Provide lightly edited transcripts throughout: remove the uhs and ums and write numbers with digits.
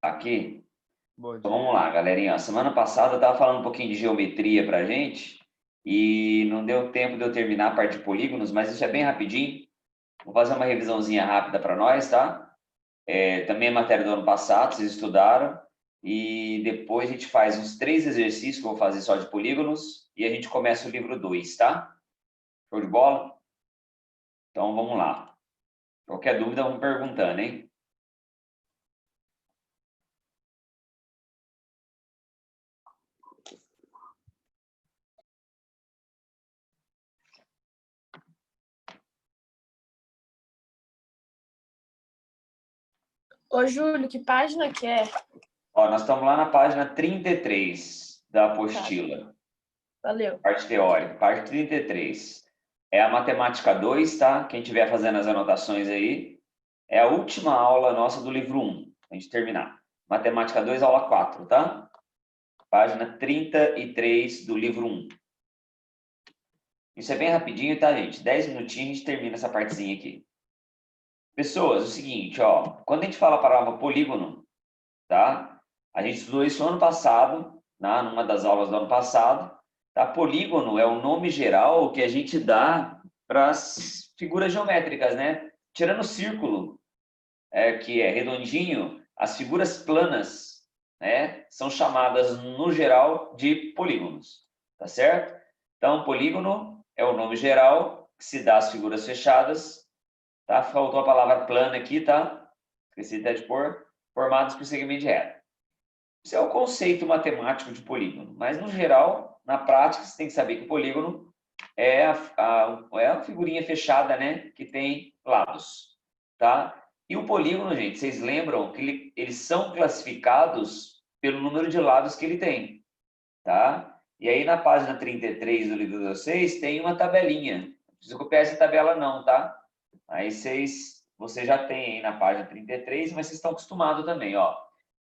Aqui. Bom Então, dia. vamos lá, galerinha. Semana passada eu estava falando um pouquinho de geometria para a gente e não deu tempo de eu terminar a parte de polígonos, mas isso é bem rapidinho. Vou fazer uma revisãozinha rápida para nós, tá? Também é matéria do ano passado, vocês estudaram. E depois a gente faz uns 3 exercícios que eu vou fazer só de polígonos e a gente começa o livro 2, tá? Show de bola? Então, vamos lá. Qualquer dúvida, vamos perguntando, hein? Ô, Júlio, que página que é? Ó, nós estamos lá na página 33 da apostila. Valeu. Parte teórica, parte 33. É a matemática 2, tá? Quem estiver fazendo as anotações aí. É a última aula nossa do livro 1, a gente terminar. Matemática 2, aula 4, tá? Página 33 do livro 1. Isso é bem rapidinho, tá, gente? 10 minutinhos a gente termina essa partezinha aqui. Pessoas, é o seguinte, ó. Quando a gente fala a palavra polígono, tá? A gente estudou isso ano passado, né? Numa das aulas do ano passado. Tá? Polígono é o nome geral que a gente dá para as figuras geométricas, né? Tirando o círculo, que é redondinho, as figuras planas, né? São chamadas, no geral, de polígonos, tá certo? Então, polígono é o nome geral que se dá às figuras fechadas, tá? Faltou a palavra plana aqui, tá? Esqueci até de pôr. Formados por segmento de reta. Isso é o conceito matemático de polígono, mas no geral, na prática, você tem que saber que o polígono é a figurinha fechada, né, que tem lados, tá? E o polígono, gente, vocês lembram que eles são classificados pelo número de lados que ele tem, tá? E aí na página 33 do livro de vocês tem uma tabelinha. Não precisa copiar essa tabela não, tá? Aí você já tem aí na página 33, mas vocês estão acostumados também, ó.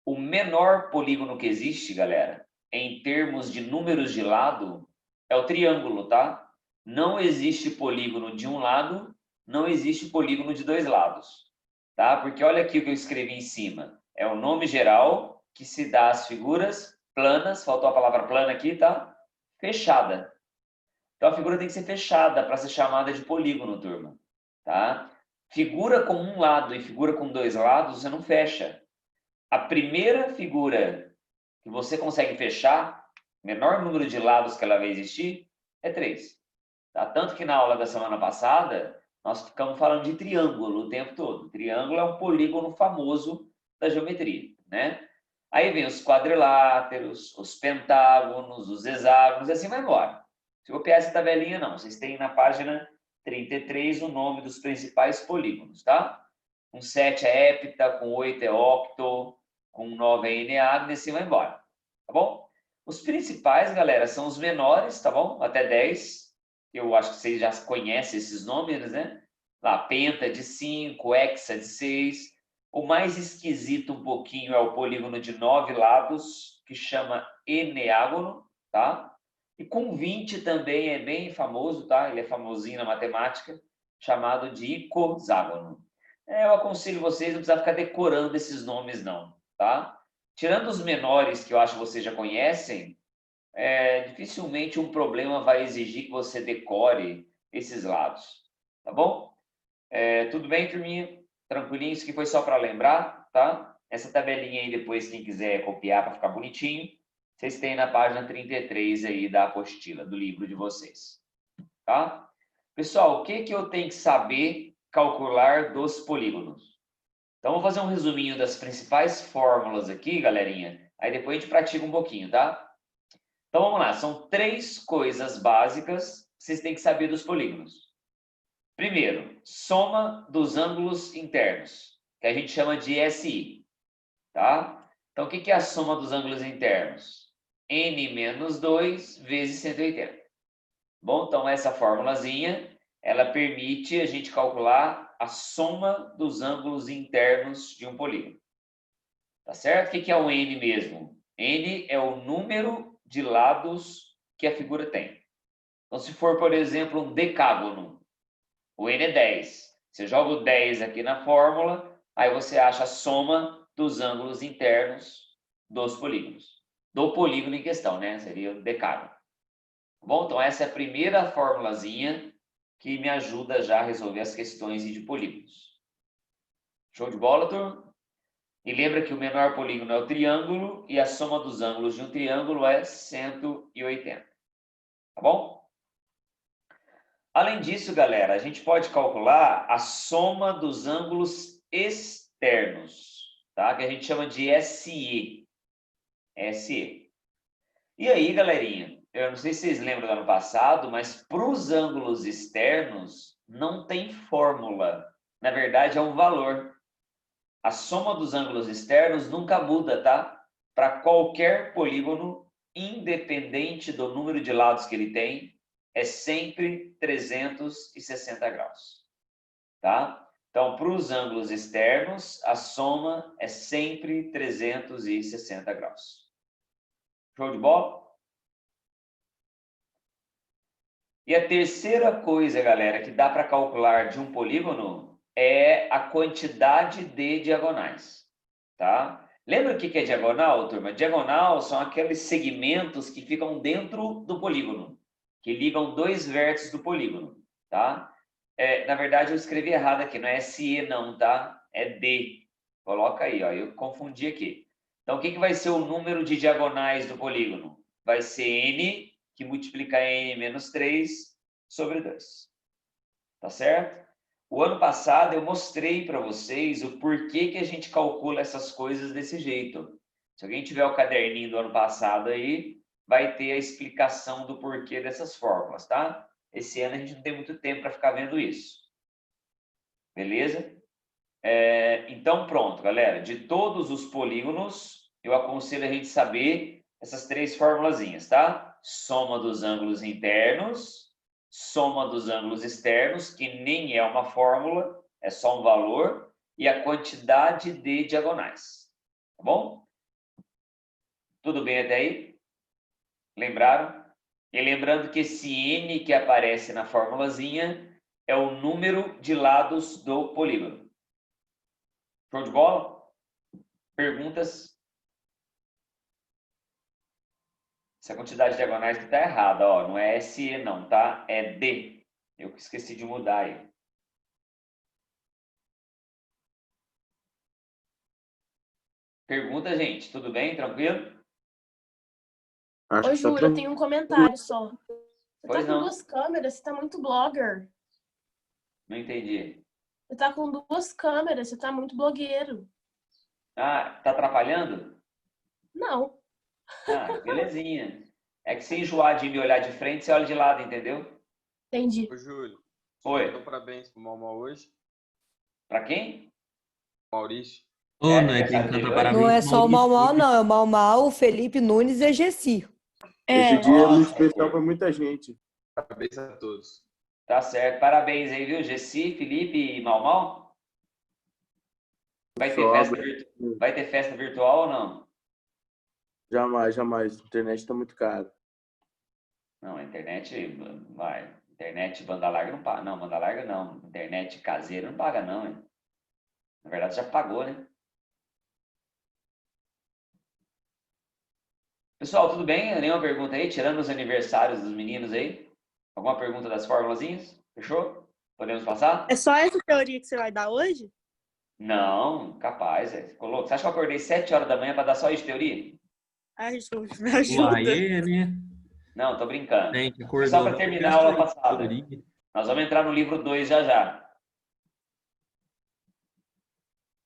O menor polígono que existe, galera, em termos de números de lado, é o triângulo, tá? Não existe polígono de um lado, não existe polígono de dois lados, tá? Porque olha aqui o que eu escrevi em cima. É o nome geral que se dá às figuras planas, faltou a palavra plana aqui, tá? Fechada. Então a figura tem que ser fechada para ser chamada de polígono, turma, tá? Figura com um lado e figura com dois lados, você não fecha. A primeira figura que você consegue fechar, menor número de lados que ela vai existir, é 3. Tá? Tanto que na aula da semana passada, nós ficamos falando de triângulo o tempo todo. Triângulo é um polígono famoso da geometria, né? Aí vem os quadriláteros, os pentágonos, os hexágonos, e assim vai embora. Se eu copiar essa tabelinha, não. Vocês têm na página 33 o nome dos principais polígonos, tá? Com 7 é hepta, com 8 é octo, com 9 é eneágono, e assim vai embora. Tá bom? Os principais, galera, são os menores, tá bom? Até 10. Eu acho que vocês já conhecem esses números, né? Lá, penta de 5, hexa de 6. O mais esquisito um pouquinho é o polígono de 9 lados, que chama eneágono, tá? E com 20 também é bem famoso, tá? Ele é famosinho na matemática, chamado de icoságono. Eu aconselho vocês, não precisar ficar decorando esses nomes, não, tá? Tirando os menores, que eu acho que vocês já conhecem, dificilmente um problema vai exigir que você decore esses lados, tá bom? Tudo bem, turminha? Tranquilinho? Isso aqui foi só para lembrar, tá? Essa tabelinha aí, depois, quem quiser copiar para ficar bonitinho, vocês têm na página 33 aí da apostila, do livro de vocês, tá? Pessoal, o que eu tenho que saber calcular dos polígonos? Então, vou fazer um resuminho das principais fórmulas aqui, galerinha. Aí depois a gente pratica um pouquinho, tá? Então, vamos lá. São 3 coisas básicas que vocês têm que saber dos polígonos. Primeiro, soma dos ângulos internos, que a gente chama de SI, tá? Então, o que é a soma dos ângulos internos? N menos 2 vezes 180. Bom, então essa formulazinha, ela permite a gente calcular a soma dos ângulos internos de um polígono. Tá certo? O que é o N mesmo? N é o número de lados que a figura tem. Então, se for, por exemplo, um decágono, o N é 10. Você joga o 10 aqui na fórmula, aí você acha a soma dos ângulos internos dos polígonos. Do polígono em questão, né? Seria o decágono. Bom, então essa é a primeira formulazinha que me ajuda já a resolver as questões de polígonos. Show de bola, turma? E lembra que o menor polígono é o triângulo e a soma dos ângulos de um triângulo é 180. Tá bom? Além disso, galera, a gente pode calcular a soma dos ângulos externos, tá? Que a gente chama de SE. SE. E aí, galerinha, eu não sei se vocês lembram do ano passado, mas para os ângulos externos não tem fórmula. Na verdade, é um valor. A soma dos ângulos externos nunca muda, tá? Para qualquer polígono, independente do número de lados que ele tem, é sempre 360 graus, tá? Então, para os ângulos externos, a soma é sempre 360 graus. Show de bola? E a terceira coisa, galera, que dá para calcular de um polígono é a quantidade de diagonais, tá? Lembra o que é diagonal, turma? Diagonal são aqueles segmentos que ficam dentro do polígono, que ligam dois vértices do polígono, tá? Na verdade, eu escrevi errado aqui, não é SE não, tá? É D. Coloca aí, ó, eu confundi aqui. Então, o que vai ser o número de diagonais do polígono? Vai ser N, que multiplica N menos 3 sobre 2. Tá certo? O ano passado eu mostrei para vocês o porquê que a gente calcula essas coisas desse jeito. Se alguém tiver o caderninho do ano passado aí, vai ter a explicação do porquê dessas fórmulas, tá? Esse ano a gente não tem muito tempo para ficar vendo isso. Beleza? Então, pronto, galera. De todos os polígonos, eu aconselho a gente saber essas três formulazinhas, tá? Soma dos ângulos internos, soma dos ângulos externos, que nem é uma fórmula, é só um valor, e a quantidade de diagonais. Tá bom? Tudo bem até aí? Lembraram? E lembrando que esse N que aparece na formulazinha é o número de lados do polígono. Show de bola? Perguntas? Essa quantidade de diagonais que está errada, ó, não é SE não, tá? É D. Eu esqueci de mudar aí. Pergunta, gente. Tudo bem? Tranquilo? Acho Ô, que tá Júlio, eu tenho um comentário só. Você Pois tá com não. duas câmeras, você tá muito blogger. Não entendi. Você tá com duas câmeras, você tá muito blogueiro. Ah, tá atrapalhando? Não. Ah, belezinha. É que se enjoar de me olhar de frente, você olha de lado, entendeu? Entendi. Ô, Júlio, Oi. dou parabéns pro Mal hoje. Pra quem? Maurício. Ô, não é quem aniversário dele canta hoje? parabéns Não é pro só o Maurício. Mau Mau, não. É o Mau Mau, o Felipe Nunes e a Gessi. Esse dia é muito Nossa, especial para muita gente. Parabéns a todos. tá certo. Parabéns aí, viu? Gessi, Felipe e Mal Mal. Vai ter festa virtual ou não? Jamais, jamais. A internet está muito cara. Não, a internet, vai. Internet banda larga não paga. Não, banda larga não. Internet caseira não paga não, hein? Na verdade já pagou, né? Pessoal, tudo bem? Nenhuma pergunta aí? Tirando os aniversários dos meninos aí? Alguma pergunta das formulazinhas? Fechou? Podemos passar? É só essa teoria que você vai dar hoje? Não, capaz. Você acha que eu acordei 7 horas da manhã para dar só isso de teoria? Ai, Júlio, me ajuda. Uai, né? Não, tô brincando. Tem que Foi só acordou. para terminar a aula passada. Nós vamos entrar no livro 2 já já.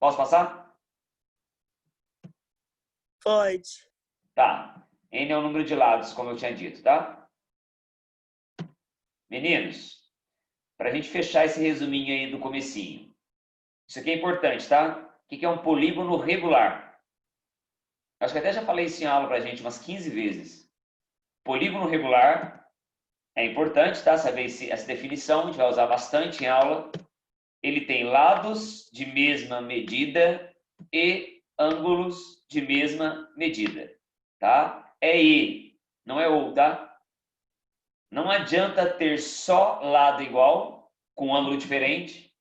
Posso passar? Pode. Tá. N é o número de lados, como eu tinha dito, tá? Meninos, para a gente fechar esse resuminho aí do comecinho. Isso aqui é importante, tá? O que é um polígono regular? Acho que até já falei isso em aula para a gente umas 15 vezes. Polígono regular é importante, tá? Saber essa definição, a gente vai usar bastante em aula. Ele tem lados de mesma medida e ângulos de mesma medida, tá? É E, não é ou, tá? Não adianta ter só lado igual com ângulo diferente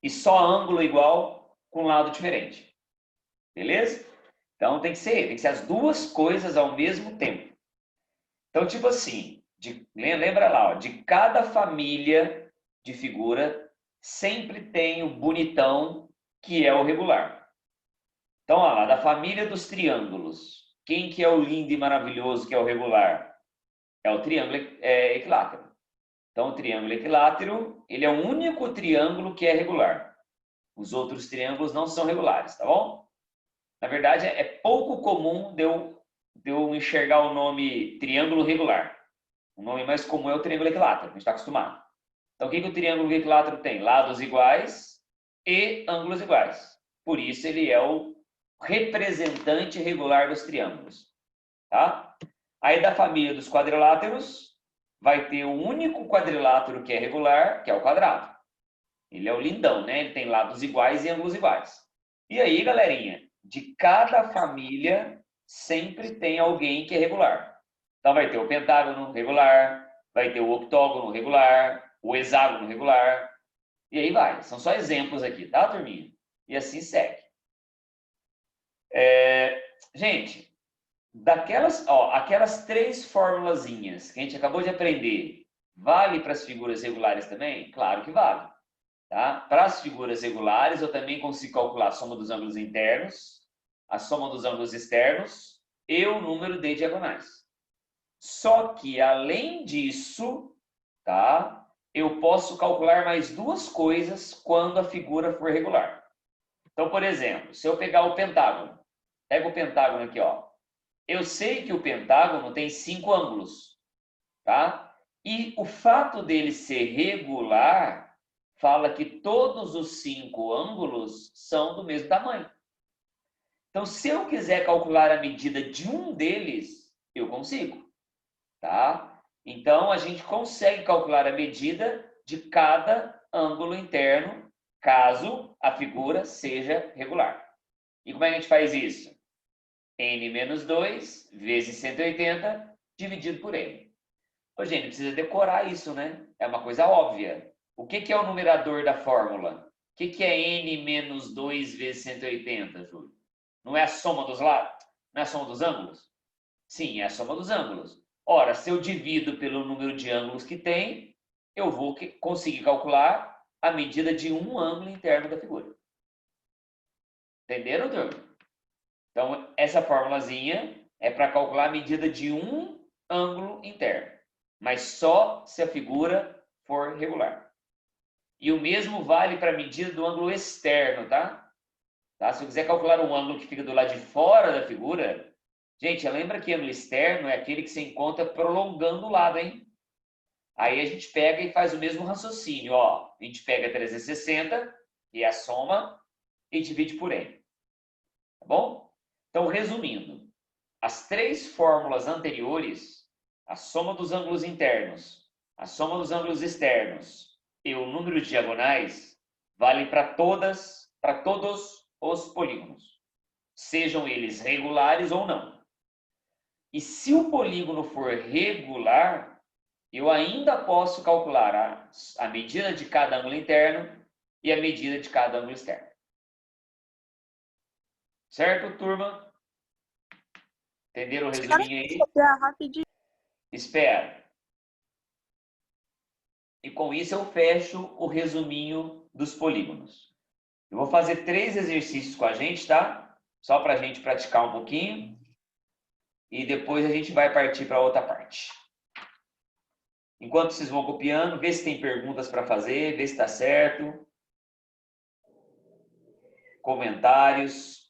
e só ângulo igual com lado diferente. Beleza? Então tem que ser as duas coisas ao mesmo tempo. Então, tipo assim, lembra lá, ó, de cada família de figura, sempre tem o bonitão, que é o regular. Então, ó lá, da família dos triângulos, quem que é o lindo e maravilhoso que é o regular? É o triângulo equilátero. Então, o triângulo equilátero, ele é o único triângulo que é regular. Os outros triângulos não são regulares, tá bom? Na verdade, é pouco comum de eu enxergar o nome triângulo regular. O nome mais comum é o triângulo equilátero, a gente está acostumado. Então, o que o triângulo equilátero tem? Lados iguais e ângulos iguais. Por isso, ele é o representante regular dos triângulos. Tá? Aí, da família dos quadriláteros, vai ter o único quadrilátero que é regular, que é o quadrado. Ele é o lindão, né? Ele tem lados iguais e ângulos iguais. E aí, galerinha, de cada família sempre tem alguém que é regular. Então vai ter o pentágono regular, vai ter o octógono regular, o hexágono regular, e aí vai. São só exemplos aqui, tá, turminha? E assim segue. Gente, aquelas 3 formulazinhas que a gente acabou de aprender, vale para as figuras regulares também? Claro que vale. Tá? Para as figuras regulares, eu também consigo calcular a soma dos ângulos internos, a soma dos ângulos externos e o número de diagonais. Só que, além disso, tá? Eu posso calcular mais 2 coisas quando a figura for regular. Então, por exemplo, se eu pegar o pentágono, pega o pentágono aqui, ó. Eu sei que o pentágono tem 5 ângulos, tá? E o fato dele ser regular fala que todos os 5 ângulos são do mesmo tamanho. Então, se eu quiser calcular a medida de um deles, eu consigo, tá? Então, a gente consegue calcular a medida de cada ângulo interno, caso a figura seja regular. E como é que a gente faz isso? N menos 2 vezes 180 dividido por N. Ô, gente, precisa decorar isso, né? É uma coisa óbvia. O que é o numerador da fórmula? O que é N menos 2 vezes 180, Júlio? Não é a soma dos lados? Não é a soma dos ângulos? Sim, é a soma dos ângulos. Ora, se eu divido pelo número de ângulos que tem, eu vou conseguir calcular a medida de um ângulo interno da figura. Entenderam, turma? Então, essa formulazinha é para calcular a medida de um ângulo interno, mas só se a figura for regular. E o mesmo vale para a medida do ângulo externo, tá? Se eu quiser calcular um ângulo que fica do lado de fora da figura, gente, lembra que ângulo externo é aquele que se encontra prolongando o lado, hein? Aí a gente pega e faz o mesmo raciocínio, ó. A gente pega 360, que é a soma, e divide por N. Tá bom? Então, resumindo, as 3 fórmulas anteriores, a soma dos ângulos internos, a soma dos ângulos externos e o número de diagonais, vale para todos os polígonos, sejam eles regulares ou não. E se o polígono for regular, eu ainda posso calcular a medida de cada ângulo interno e a medida de cada ângulo externo. Certo, turma? Entenderam o resuminho aí? Rapidinho. Espera. E com isso eu fecho o resuminho dos polígonos. Eu vou fazer 3 exercícios com a gente, tá? Só para a gente praticar um pouquinho. E depois a gente vai partir para outra parte. Enquanto vocês vão copiando, vê se tem perguntas para fazer, vê se está certo. Comentários.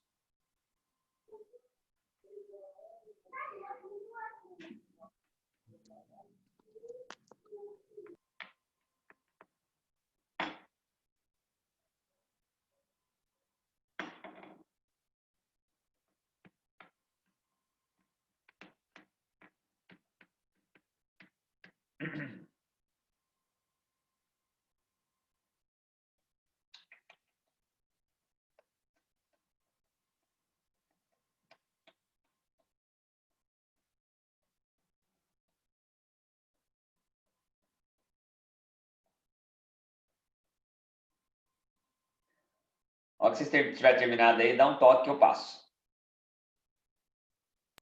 A hora que vocês tiver terminado aí, dá um toque que eu passo.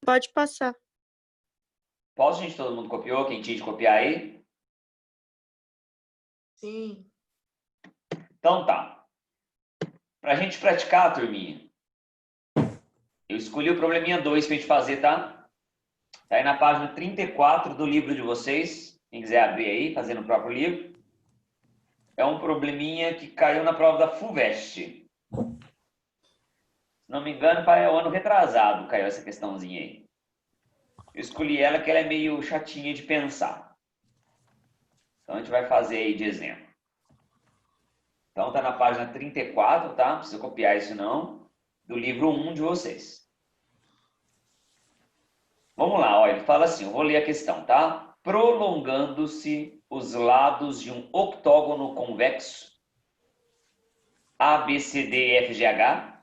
Pode passar. Posso, gente? Todo mundo copiou? Quem tinha de copiar aí? Sim. Então tá. Pra gente praticar, turminha, eu escolhi o probleminha 2 pra gente fazer, tá? Tá aí na página 34 do livro de vocês. Quem quiser abrir aí, fazer no próprio livro. É um probleminha que caiu na prova da FUVEST. Se não me engano, é o ano retrasado caiu essa questãozinha aí. Eu escolhi ela que ela é meio chatinha de pensar. Então a gente vai fazer aí de exemplo. Então tá na página 34, tá? Não precisa copiar isso não. Do livro 1 de vocês. Vamos lá, olha, ele fala assim, eu vou ler a questão, tá? Prolongando-se os lados de um octógono convexo, A, B, C, D, E, F, G, H.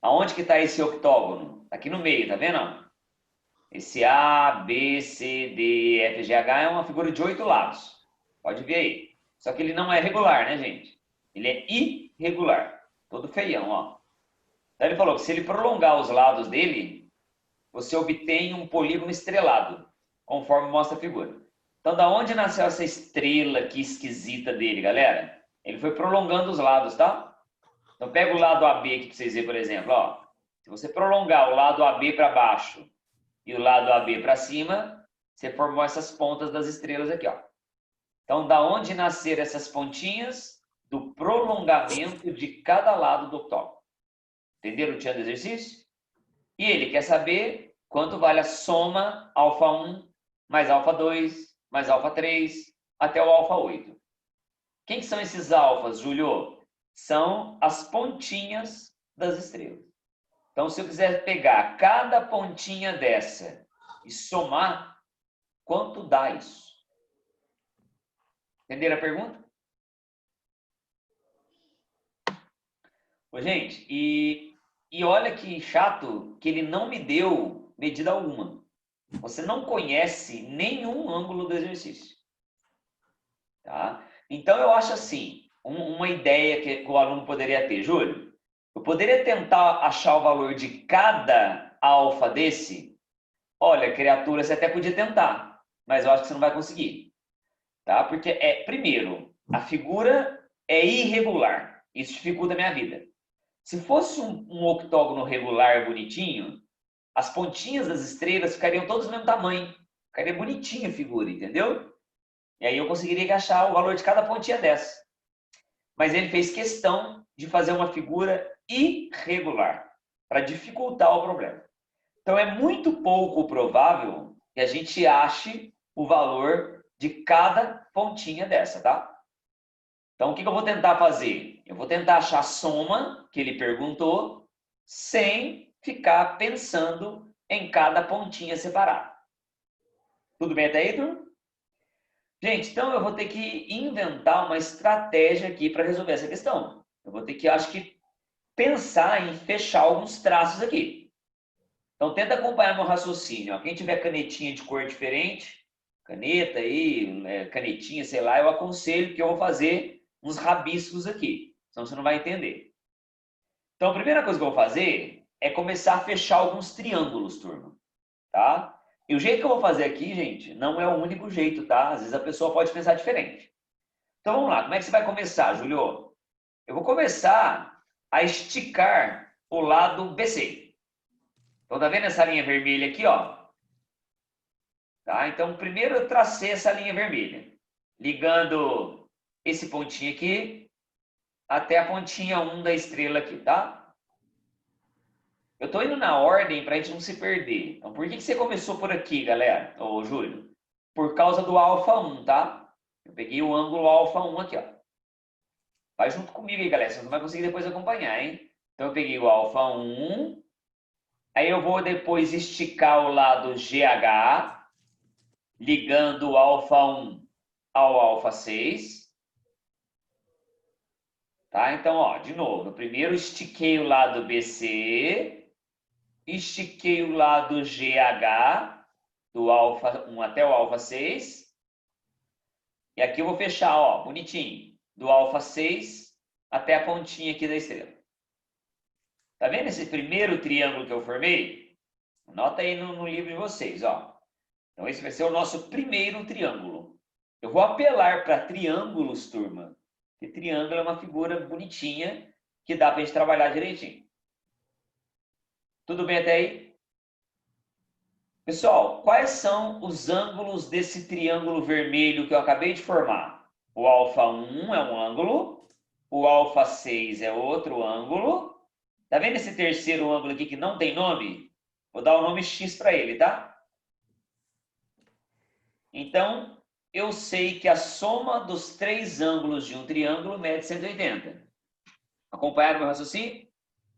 Aonde que está esse octógono? Tá aqui no meio, tá vendo? Esse A, B, C, D, E, F, G, H é uma figura de 8 lados. Pode ver aí. Só que ele não é regular, né, gente? Ele é irregular. Todo feião, ó. Então ele falou que se ele prolongar os lados dele, você obtém um polígono estrelado, conforme mostra a figura. Então, da onde nasceu essa estrela aqui esquisita dele, galera? Ele foi prolongando os lados, tá? Então, pega o lado AB aqui para vocês verem, por exemplo, ó. Se você prolongar o lado AB para baixo e o lado AB para cima, você formou essas pontas das estrelas aqui, ó. Então, da onde nasceram essas pontinhas? Do prolongamento de cada lado do octógono. Entenderam o tchan do exercício? E ele quer saber quanto vale a soma alfa 1 mais alfa 2 mais alfa 3 até o alfa 8. Quem que são esses alfas, Júlio? São as pontinhas das estrelas. Então, se eu quiser pegar cada pontinha dessa e somar, quanto dá isso? Entenderam a pergunta? Ô, gente, e olha que chato que ele não me deu medida alguma. Você não conhece nenhum ângulo do exercício. Tá? Então, eu acho assim, uma ideia que o aluno poderia ter. Júlio, eu poderia tentar achar o valor de cada alfa desse? Olha, criatura, você até podia tentar, mas eu acho que você não vai conseguir. Tá? Porque, primeiro, a figura é irregular. Isso dificulta a minha vida. Se fosse um octógono regular bonitinho, as pontinhas das estrelas ficariam todas do mesmo tamanho. Ficaria bonitinha a figura, entendeu? E aí eu conseguiria achar o valor de cada pontinha dessa. Mas ele fez questão de fazer uma figura irregular, para dificultar o problema. Então é muito pouco provável que a gente ache o valor de cada pontinha dessa, tá? Então, o que eu vou tentar fazer? Eu vou tentar achar a soma que ele perguntou, sem ficar pensando em cada pontinha separada. Tudo bem até aí, turma? Gente, então eu vou ter que inventar uma estratégia aqui para resolver essa questão. Eu vou ter que, acho que, pensar em fechar alguns traços aqui. Então, tenta acompanhar meu raciocínio. Ó. Quem tiver canetinha de cor diferente, caneta aí, canetinha, sei lá, eu aconselho que eu vou fazer uns rabiscos aqui, senão você não vai entender. Então, a primeira coisa que eu vou fazer é começar a fechar alguns triângulos, turma. Tá? E o jeito que eu vou fazer aqui, gente, não é o único jeito, tá? Às vezes a pessoa pode pensar diferente. Então, vamos lá. Como é que você vai começar, Júlio? Eu vou começar a esticar o lado BC. Então, tá vendo essa linha vermelha aqui, ó? Tá? Então, primeiro eu tracei essa linha vermelha, ligando esse pontinho aqui até a pontinha 1 da estrela aqui, tá? Eu tô indo na ordem para a gente não se perder. Então, por que você começou por aqui, galera? Ô, Júlio? Por causa do alfa 1, tá? Eu peguei o ângulo alfa 1 aqui, ó. Vai junto comigo aí, galera. Você não vai conseguir depois acompanhar, hein? Então, eu peguei o alfa 1. Aí, eu vou depois esticar o lado GH, ligando o alfa 1 ao alfa 6. Tá? Então, ó, de novo. No primeiro, estiquei o lado BC, estiquei o lado GH, do alfa 1 até o alfa 6. E aqui eu vou fechar, ó, bonitinho. Do alfa 6 até a pontinha aqui da estrela. Tá vendo esse primeiro triângulo que eu formei? Anota aí no livro de vocês, ó. Então, esse vai ser o nosso primeiro triângulo. Eu vou apelar para triângulos, turma. Porque triângulo é uma figura bonitinha que dá para a gente trabalhar direitinho. Tudo bem até aí? Pessoal, quais são os ângulos desse triângulo vermelho que eu acabei de formar? O alfa 1 é um ângulo, o alfa 6 é outro ângulo. Tá vendo esse terceiro ângulo aqui que não tem nome? Vou dar o nome X para ele, tá? Então, eu sei que a soma dos três ângulos de um triângulo mede 180. Acompanharam meu raciocínio?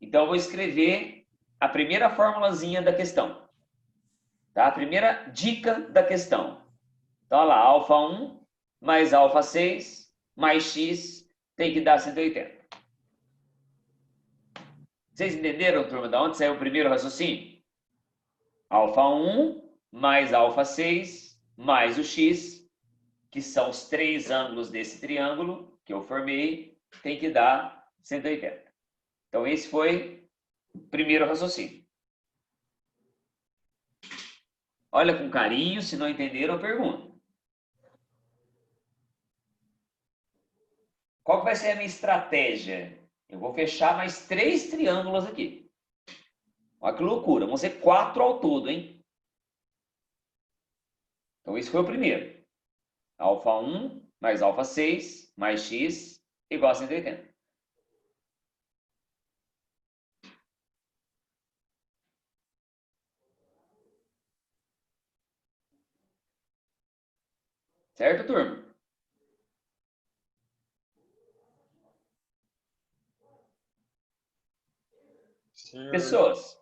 Então, eu vou escrever a primeira formulazinha da questão. Tá? A primeira dica da questão. Então, olha lá, alfa 1 mais alfa 6 mais x tem que dar 180. Vocês entenderam, turma, de onde saiu o primeiro raciocínio? Alfa 1 mais alfa 6 mais o x, que são os três ângulos desse triângulo que eu formei, tem que dar 180. Então, esse foi o primeiro raciocínio. Olha com carinho, se não entenderam, eu pergunto. Qual que vai ser a minha estratégia? Eu vou fechar mais 3 triângulos aqui. Olha que loucura, vão ser 4 ao todo, hein? Então, esse foi o primeiro. Alfa 1 mais alfa 6 mais x igual a 180. Certo, turma? Senhor. Pessoas,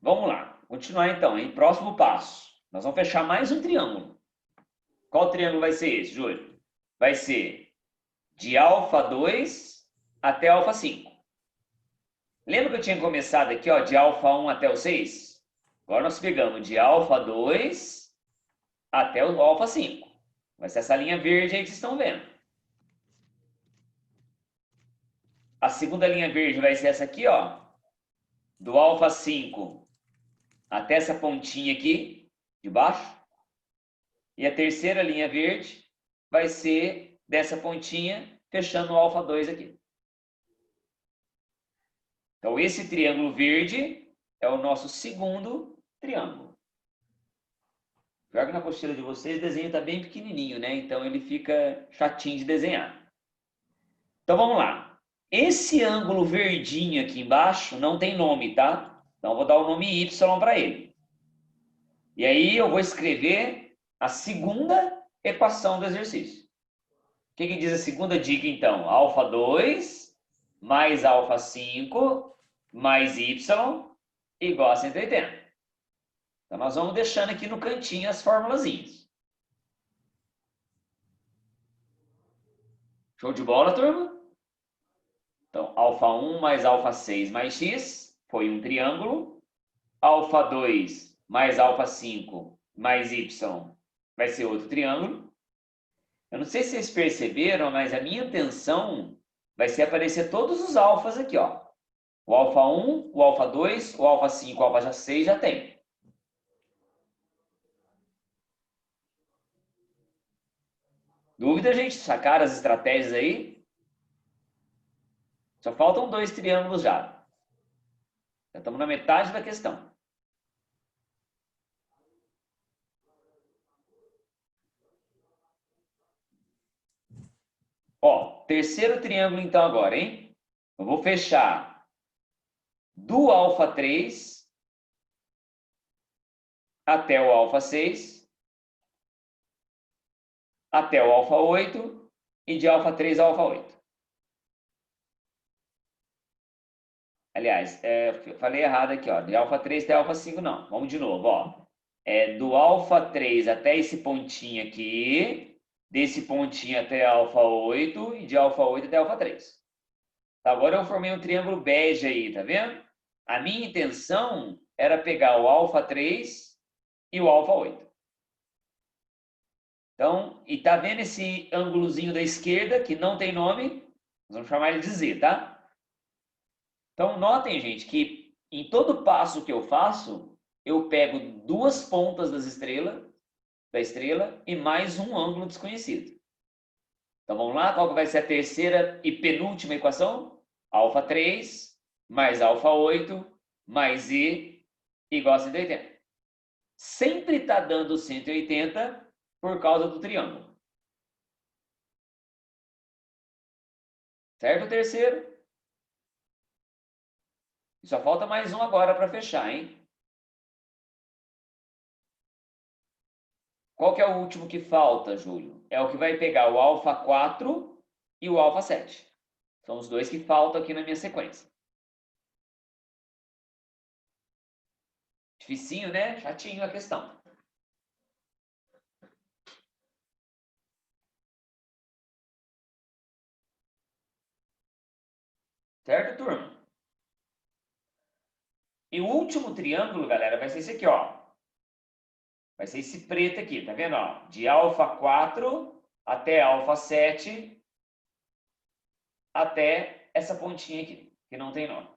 vamos lá. Continuar então, hein? Próximo passo. Nós vamos fechar mais um triângulo. Qual triângulo vai ser esse, Júlio? Vai ser de alfa 2 até alfa 5. Lembra que eu tinha começado aqui, ó, de alfa 1 até o 6? Agora nós pegamos de alfa 2 até o alfa 5. Vai ser essa linha verde aí que vocês estão vendo. A segunda linha verde vai ser essa aqui, ó. Do alfa 5 até essa pontinha aqui, de baixo. E a terceira linha verde vai ser dessa pontinha, fechando o alfa 2 aqui. Então, esse triângulo verde é o nosso segundo triângulo. Pior que na apostila de vocês, o desenho está bem pequenininho, né? Então, ele fica chatinho de desenhar. Então, vamos lá. Esse ângulo verdinho aqui embaixo não tem nome, tá? Então, eu vou dar o nome Y para ele. E aí, eu vou escrever a segunda equação do exercício. O que diz a segunda dica, então? Alfa 2 mais alfa 5 mais y igual a 180. Então, nós vamos deixando aqui no cantinho as formulazinhas. Show de bola, turma? Então, alfa 1 mais alfa 6 mais x foi um triângulo. Alfa 2 mais alfa 5 mais y vai ser outro triângulo. Eu não sei se vocês perceberam, mas a minha intenção vai ser aparecer todos os alfas aqui, ó. O alfa 1, o alfa 2, o alfa 5, o alfa 6 já tem. Dúvida, gente? Sacaram as estratégias aí? Só faltam 2 triângulos já. Já estamos na metade da questão. Ó, terceiro triângulo então agora, hein? Eu vou fechar do alfa 3 até o alfa 6, até o alfa 8 e de alfa 3 a alfa 8. Aliás, falei errado aqui, ó. De alfa 3 até alfa 5 não. Vamos de novo, ó. Do alfa 3 até esse pontinho aqui, desse pontinho até alfa 8 e de alfa 8 até alfa 3. Agora eu formei um triângulo bege aí, tá vendo? A minha intenção era pegar o alfa 3 e o alfa 8. Então, e tá vendo esse ângulozinho da esquerda, que não tem nome? Nós vamos chamar ele de Z, tá? Então, notem, gente, que em todo passo que eu faço, eu pego duas pontas da estrela e mais um ângulo desconhecido. Então, vamos lá, qual que vai ser a terceira e penúltima equação? Alfa 3 mais alfa 8 mais e igual a 180. Sempre está dando 180 por causa do triângulo. Certo, terceiro? E só falta mais um agora para fechar, hein? Qual que é o último que falta, Júlio? É o que vai pegar o alfa 4 e o alfa 7. São os dois que faltam aqui na minha sequência. Dificinho, né? Chatinho a questão. Certo, turma? E o último triângulo, galera, vai ser esse aqui, ó. Vai ser esse preto aqui, tá vendo? Ó? De alfa 4 até alfa 7, até essa pontinha aqui, que não tem nome.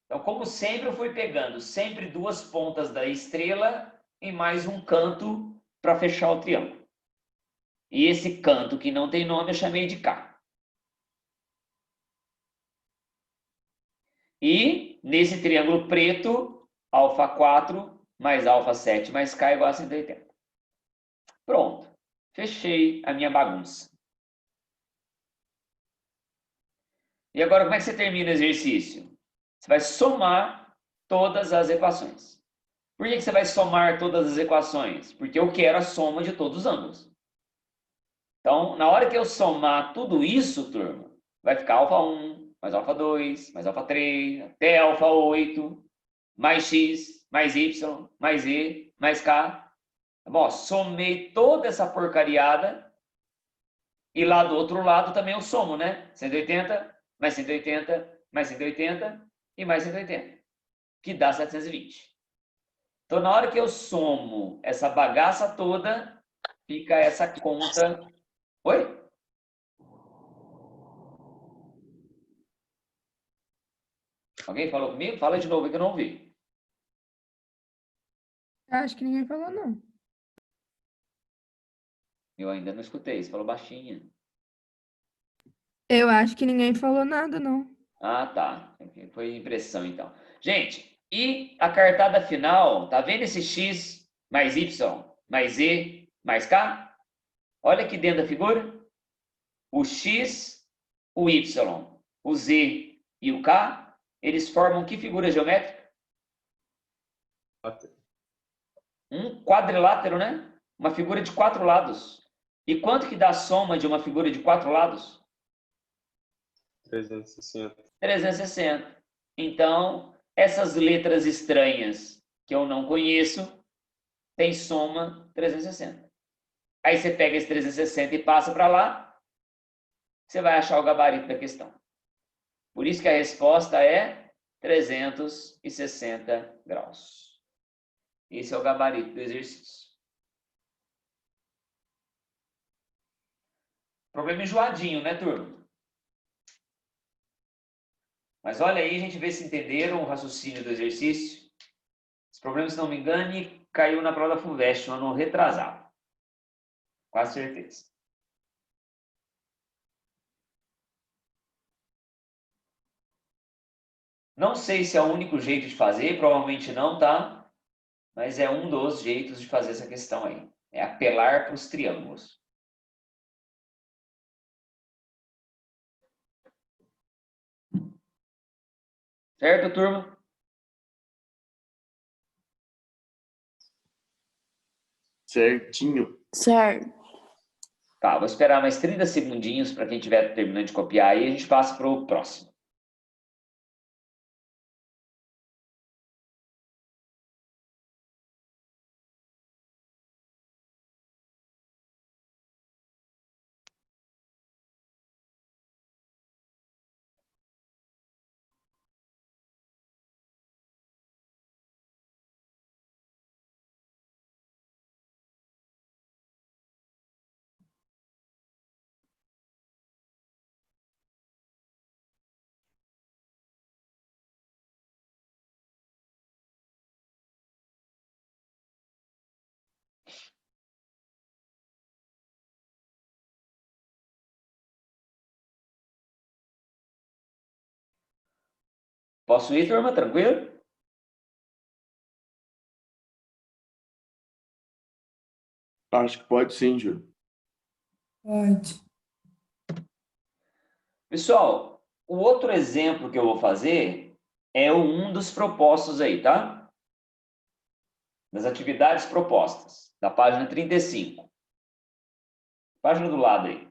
Então, como sempre, eu fui pegando sempre duas pontas da estrela e mais um canto para fechar o triângulo. E esse canto que não tem nome eu chamei de K. E nesse triângulo preto, alfa 4 mais alfa 7 mais K igual a 180. Pronto. Fechei a minha bagunça. E agora, como é que você termina o exercício? Você vai somar todas as equações. Por que você vai somar todas as equações? Porque eu quero a soma de todos os ângulos. Então, na hora que eu somar tudo isso, turma, vai ficar alfa 1, mais alfa 2, mais alfa 3, até alfa 8, mais x, mais y, mais e, mais k. Tá bom? Somei toda essa porcariada e lá do outro lado também eu somo, né? 180, mais 180, mais 180 e mais 180, que dá 720. Então, na hora que eu somo essa bagaça toda, fica essa conta... Oi? Alguém falou comigo? Fala de novo que eu não ouvi. Acho que ninguém falou, não. Eu ainda não escutei, você falou baixinho. Eu acho que ninguém falou nada, não. Ah, tá. Foi impressão, então. Gente, e a cartada final, tá vendo esse x mais y mais e mais k? Olha aqui dentro da figura. O x, o y, o z e o k, eles formam que figura geométrica? Um quadrilátero, né? Uma figura de 4 lados. E quanto que dá a soma de uma figura de 4 lados? 360. 360. Então, essas letras estranhas que eu não conheço, tem soma 360. Aí você pega esse 360 e passa para lá, você vai achar o gabarito da questão. Por isso que a resposta é 360 graus. Esse é o gabarito do exercício. Problema enjoadinho, né, turma? Mas olha aí, a gente vê se entenderam o raciocínio do exercício. Esse problema, se não me engane, caiu na prova da FUVEST, no ano retrasado. Quase certeza. Não sei se é o único jeito de fazer, provavelmente não, tá? Mas é um dos jeitos de fazer essa questão aí. É apelar para os triângulos. Certo, turma? Certinho. Certo. Tá, vou esperar mais 30 segundinhos para quem estiver terminando de copiar aí, a gente passa para o próximo. Posso ir, turma? Tranquilo? Acho que pode sim, Júlio. Pode. Pessoal, o outro exemplo que eu vou fazer é um dos propostos aí, tá? Das atividades propostas, da página 35. Página do lado aí.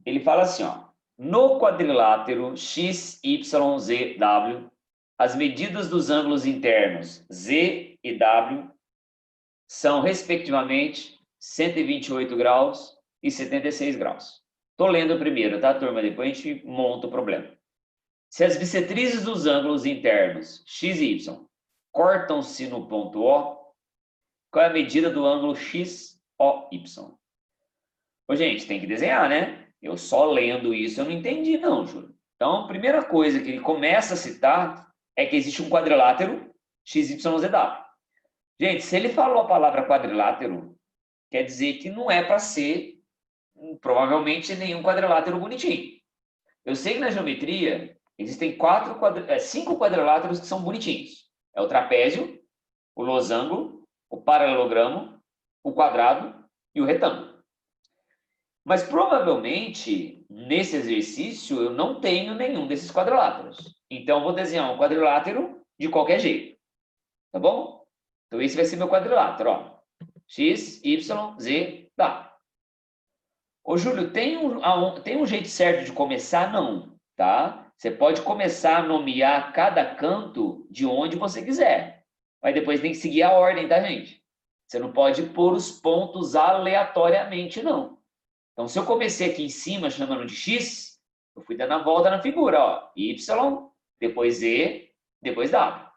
Ele fala assim, ó. No quadrilátero x, y, z, w, as medidas dos ângulos internos z e w são, respectivamente, 128 graus e 76 graus. Estou lendo primeiro, tá, turma? Depois a gente monta o problema. Se as bissetrizes dos ângulos internos x e y cortam-se no ponto O, qual é a medida do ângulo x, O, y? Ô, gente, tem que desenhar, né? Eu só lendo isso eu não entendi, não, Júlio. Então, a primeira coisa que ele começa a citar é que existe um quadrilátero x, y, z, w. Gente, se ele falou a palavra quadrilátero, quer dizer que não é para ser, provavelmente, nenhum quadrilátero bonitinho. Eu sei que na geometria existem 5 quadriláteros que são bonitinhos. É o trapézio, o losango, o paralelogramo, o quadrado e o retângulo. Mas provavelmente, nesse exercício, eu não tenho nenhum desses quadriláteros. Então, eu vou desenhar um quadrilátero de qualquer jeito. Tá bom? Então, esse vai ser meu quadrilátero, ó. X, Y, Z, W. Ô, Júlio, tem um jeito certo de começar? Não, tá? Você pode começar a nomear cada canto de onde você quiser. Mas depois tem que seguir a ordem, tá, gente? Você não pode pôr os pontos aleatoriamente, não. Então, se eu comecei aqui em cima chamando de X, eu fui dando a volta na figura, ó. Y, depois Z, depois W.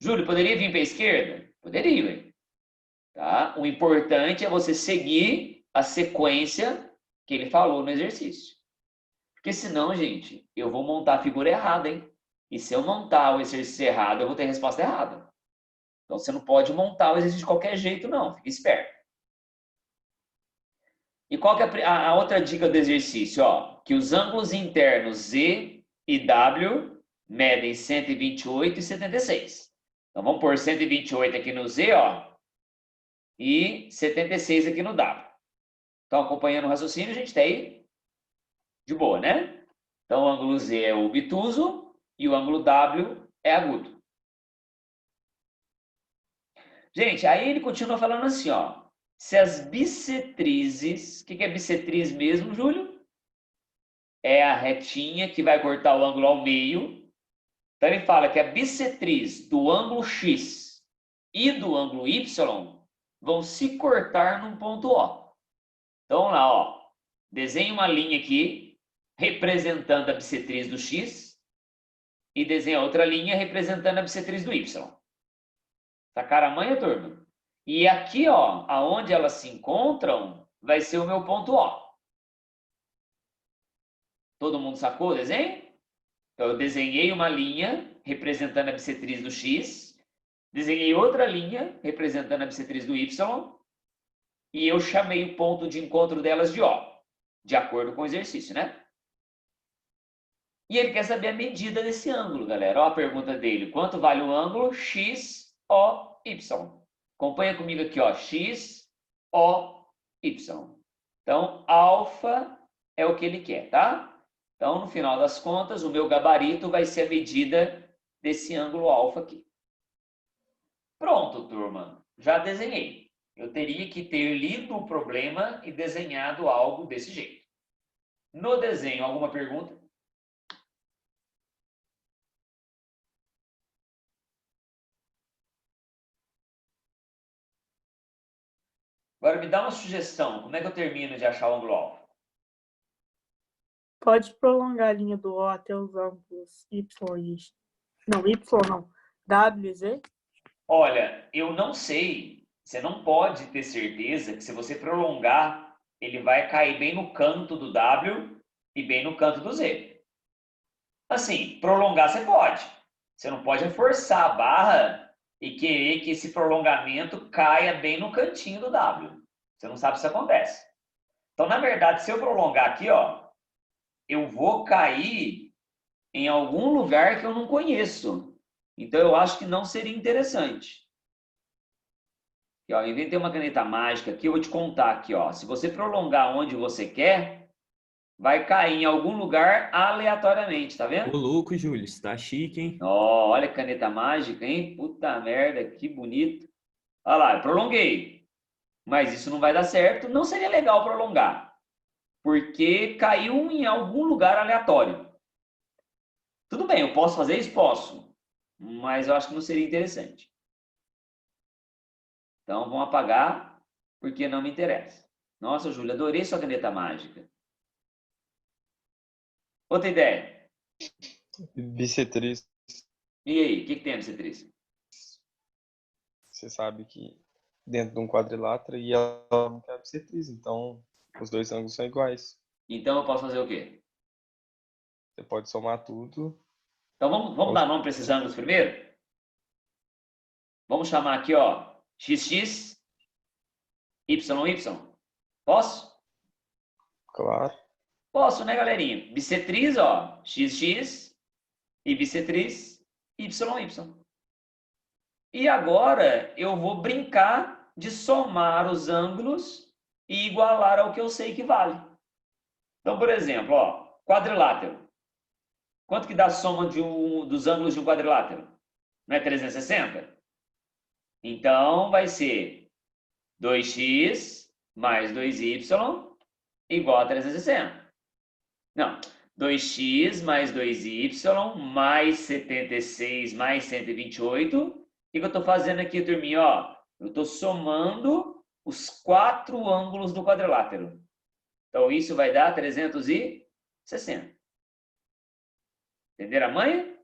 Júlio, poderia vir para a esquerda? Poderia, hein? Tá? O importante é você seguir a sequência que ele falou no exercício. Porque senão, gente, eu vou montar a figura errada, hein? E se eu montar o exercício errado, eu vou ter a resposta errada. Então, você não pode montar o exercício de qualquer jeito, não. Fique esperto. E qual que é a outra dica do exercício? Ó, que os ângulos internos Z e W medem 128 e 76. Então, vamos pôr 128 aqui no Z, ó, e 76 aqui no W. Estão acompanhando o raciocínio, gente? Tá aí? De boa, né? Então, o ângulo Z é obtuso e o ângulo W é agudo. Gente, aí ele continua falando assim, ó. Se as bissetrizes... O que é bissetriz mesmo, Júlio? É a retinha que vai cortar o ângulo ao meio. Então, ele fala que a bissetriz do ângulo X e do ângulo Y vão se cortar num ponto O. Então, lá, ó. Desenhe uma linha aqui representando a bissetriz do X e desenha outra linha representando a bissetriz do Y. Sacaram a manha, turma? E aqui, ó, aonde elas se encontram, vai ser o meu ponto O. Todo mundo sacou o desenho? Então, eu desenhei uma linha representando a bissetriz do X, desenhei outra linha representando a bissetriz do Y, e eu chamei o ponto de encontro delas de O, de acordo com o exercício, né? E ele quer saber a medida desse ângulo, galera. Ó a pergunta dele. Quanto vale o ângulo X, O, Y? Acompanha comigo aqui, ó. X, O, Y. Então, alfa é o que ele quer, tá? Então, no final das contas, o meu gabarito vai ser a medida desse ângulo alfa aqui. Pronto, turma. Já desenhei. Eu teria que ter lido o problema e desenhado algo desse jeito. No desenho, alguma pergunta? Agora me dá uma sugestão. Como é que eu termino de achar o ângulo alfa? Pode prolongar a linha do O até os ângulos Y e... Não, Y não. W e Z? Olha, eu não sei. Você não pode ter certeza que se você prolongar, ele vai cair bem no canto do W e bem no canto do Z. Assim, prolongar você pode. Você não pode forçar a barra e querer que esse prolongamento caia bem no cantinho do W. Você não sabe se isso acontece. Então, na verdade, se eu prolongar aqui, ó, eu vou cair em algum lugar que eu não conheço. Então, eu acho que não seria interessante. E, ó, eu inventei uma caneta mágica aqui, eu vou te contar aqui, ó. Se você prolongar onde você quer, vai cair em algum lugar aleatoriamente, tá Ô, vendo? louco, Júlio, você tá chique, hein? Ó, olha que caneta mágica, hein? Puta merda, que bonito. Olha lá, eu prolonguei. Mas isso não vai dar certo. Não seria legal prolongar. Porque caiu em algum lugar aleatório. Tudo bem, eu posso fazer isso? Posso. Mas eu acho que não seria interessante. Então, vamos apagar, porque não me interessa. Nossa, Júlia, adorei sua caneta mágica. Outra ideia. Bissetriz, E aí, o que tem a bissetriz? você sabe que dentro de um quadrilátero e ela não quer bissetriz, então os dois ângulos são iguais. Então, eu posso fazer o quê? Você pode somar tudo. Então, vamos dar nome para esses ângulos primeiro? Vamos chamar aqui, ó, XX, YY. Posso? Claro. Posso, né, galerinha? Bissetriz, ó, XX e bissetriz YY. E agora eu vou brincar de somar os ângulos e igualar ao que eu sei que vale. Então, por exemplo, ó, quadrilátero. Quanto que dá a soma dos ângulos de um quadrilátero? Não é 360? Então, vai ser 2x mais 2y igual a 360. Não, 2x mais 2y mais 76 mais 128. O que eu estou fazendo aqui, turminha? Ó, eu estou somando os 4 ângulos do quadrilátero. Então, isso vai dar 360. Entenderam a manha?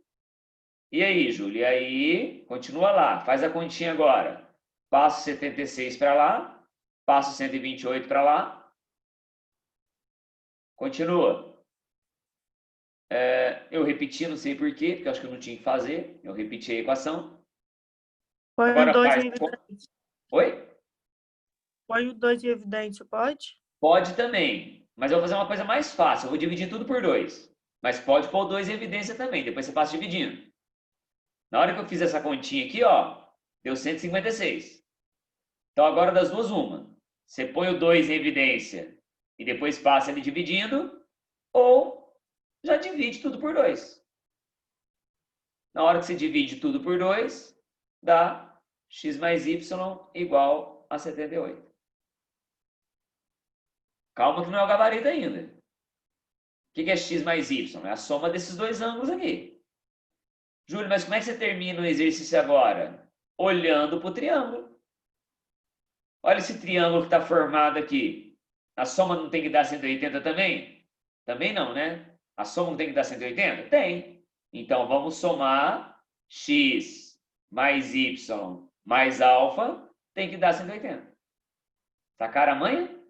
E aí, Júlia? E aí, continua lá. Faz a continha agora. Passo 76 para lá. Passo 128 para lá. Continua. Eu repeti, não sei porquê, porque eu acho que eu não tinha que fazer. Eu repeti a equação. Põe Agora o 2 faz... em evidência. Oi? Põe o 2 em evidência, pode? Pode também. Mas eu vou fazer uma coisa mais fácil. Eu vou dividir tudo por 2. Mas pode pôr o 2 em evidência também. Depois você passa dividindo. Na hora que eu fiz essa continha aqui, ó, deu 156. Então, agora das duas, uma. Você põe o 2 em evidência e depois passa ele dividindo, ou já divide tudo por 2. Na hora que você divide tudo por 2, dá x mais y igual a 78. Calma que não é o gabarito ainda. O que é x mais y? É a soma desses dois ângulos aqui. Júlio, mas como é que você termina o exercício agora? Olhando para o triângulo. Olha esse triângulo que está formado aqui. A soma não tem que dar 180 também? Também não, né? A soma não tem que dar 180? Tem. Então, vamos somar x mais y mais alfa, tem que dar 180. Sacaram a manha?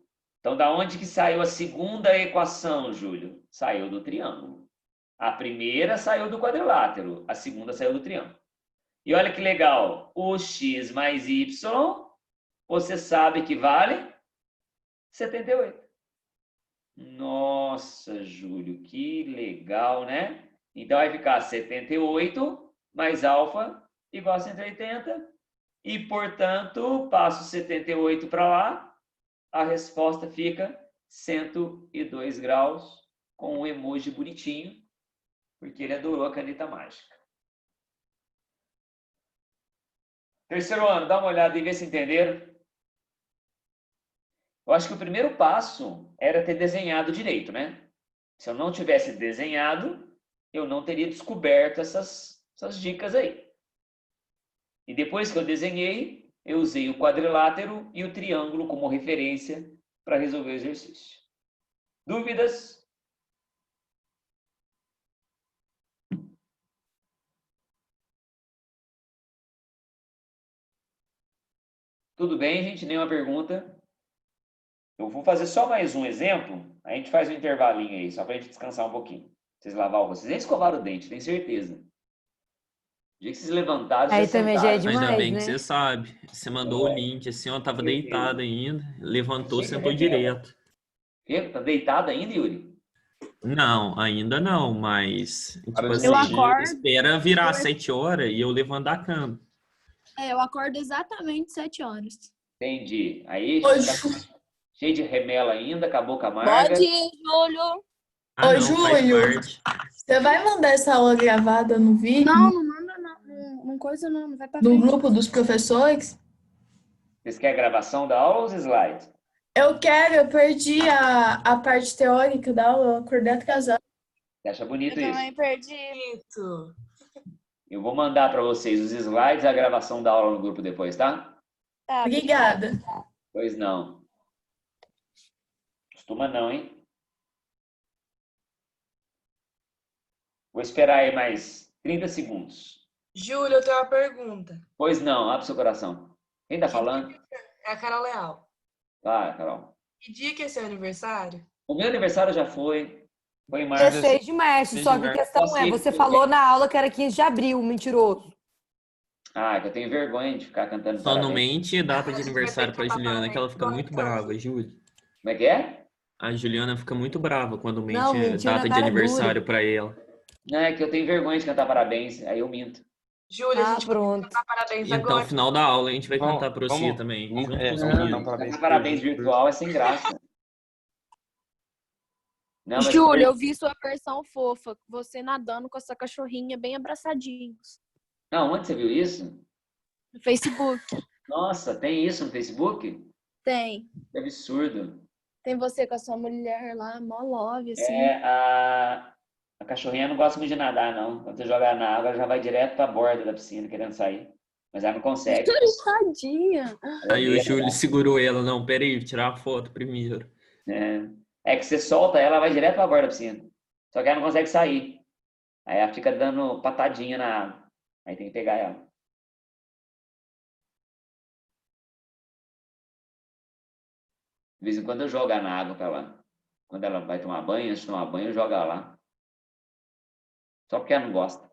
Então, da onde que saiu a segunda equação, Júlio? Saiu do triângulo. A primeira saiu do quadrilátero, a segunda saiu do triângulo. E olha que legal, o x mais y, você sabe que vale 78. Nossa, Júlio, que legal, né? Então, vai ficar 78 mais alfa igual a 180. E, portanto, passo 78 para lá, a resposta fica 102 graus, com um emoji bonitinho, porque ele adorou a caneta mágica. Terceiro ano, dá uma olhada e vê se entenderam. Eu acho que o primeiro passo era ter desenhado direito, né? Se eu não tivesse desenhado, eu não teria descoberto essas dicas aí. E depois que eu desenhei, eu usei o quadrilátero e o triângulo como referência para resolver o exercício. Dúvidas? Tudo bem, gente? Nenhuma pergunta? Eu vou fazer só mais um exemplo, a gente faz um intervalinho aí, só para a gente descansar um pouquinho. Vocês lavaram, vocês nem escovaram o dente, tenho certeza. O dia que vocês levantaram, Aí vocês também já é sentaram. demais, Ainda bem que né? você sabe. Você mandou o link, assim, ó, tava deitado ainda, levantou, sentou direto. Tá deitado ainda, Yuri? Não, ainda não, mas tipo Para de assim, Eu mentir. acordo. espera virar 7 horas e eu levanto da cama. Eu acordo exatamente 7 horas. Entendi. Aí Ô, tá cheio de remela ainda, com a boca amarga. Pode ir, Júlio. Ah, Ô, não, faz Júlio, parte. você vai mandar essa aula gravada no vídeo, Não, não manda não. Não coisa não vai pra no frente. grupo dos professores? Vocês querem a gravação da aula ou os slides? Eu quero, eu perdi a parte teórica da aula, eu acordei atrasada. Você acha Eu bonito isso? também perdi. Isso. Eu vou mandar para vocês os slides e a gravação da aula no grupo depois, tá? Tá, Obrigada. Pois não. Costuma não, hein? Vou esperar aí mais 30 segundos. Júlio, eu tenho uma pergunta. Pois não, abre seu coração. Quem tá falando? É a Carol Leal. Vai, Carol. Que dia que é seu aniversário? O meu aniversário já foi. Foi em março. 16 de março, 16 só de que a março. questão é, Sim, você sim. falou na aula que era 15 de abril, mentiroso. Ah, que eu tenho vergonha de ficar cantando Só não parabéns. mente data de aniversário pra Juliana, que ela fica muito brava, Júlio. Como é que é? A Juliana fica muito brava quando mente Não, mentiu na data de cara aniversário dura. pra ela. Não, é que eu tenho vergonha de cantar parabéns, aí eu minto. Júlio, a Ah, gente pronto. vai parabéns Então, agora. no final da aula, a gente vai Vamos- cantar pra você vamos- também, vamos- junto é, com os vamos meninos. cantar um parabéns Cantar parabéns pro Júlio. virtual é sem graça. Não, mas Júlio, eu vi sua versão fofa. Você nadando com essa cachorrinha bem abraçadinhos. Não, onde você viu isso? No Facebook. Nossa, tem isso no Facebook? Tem. Que absurdo. Tem você com a sua mulher lá, mó love, assim. É, a cachorrinha não gosta muito de nadar, não. Quando você joga na água, ela já vai direto pra borda da piscina, querendo sair. Mas ela não consegue. Tadinha. Ela Aí o odeia Júlio nadar. segurou ela, não, peraí, vou tirar a foto primeiro. É que você solta ela, ela vai direto pra borda da piscina. Só que ela não consegue sair. Aí ela fica dando patadinha na água. Aí tem que pegar ela. De vez em quando eu jogo ela na água pra ela. Quando ela vai tomar banho, antes de tomar banho, eu jogo ela lá. Só porque ela não gosta.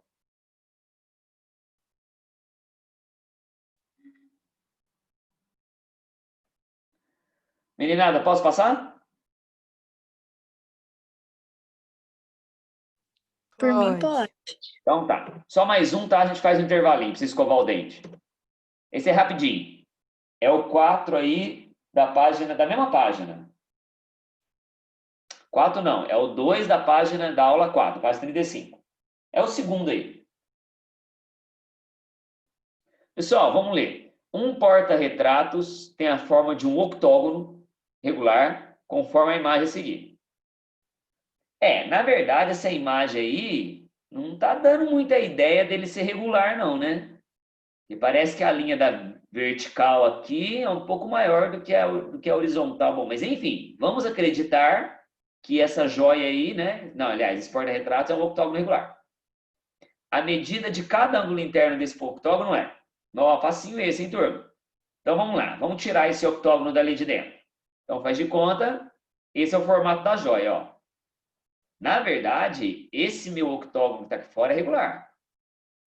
Meninada, posso passar? Por mim, Pode. pode. Então tá. Só mais um, tá? A gente faz um intervalinho pra você escovar o dente. Esse é rapidinho. É o 4 aí da página, da mesma página. 4 não, é o 2 da página da aula 4, página 35. É o segundo aí. Pessoal, vamos ler. Um porta-retratos tem a forma de um octógono regular, conforme a imagem a seguir. Na verdade, essa imagem aí não está dando muita ideia dele ser regular, não, né? E parece que a linha da vertical aqui é um pouco maior do que a horizontal. Bom, mas enfim, vamos acreditar que essa joia aí, né? Não, aliás, esse porta-retratos é um octógono regular. A medida de cada ângulo interno desse octógono é... Ó, facinho esse, hein, turma? Então, vamos lá. Vamos tirar esse octógono dali de dentro. Então, faz de conta, esse é o formato da joia, ó. Na verdade, esse meu octógono que está aqui fora é regular.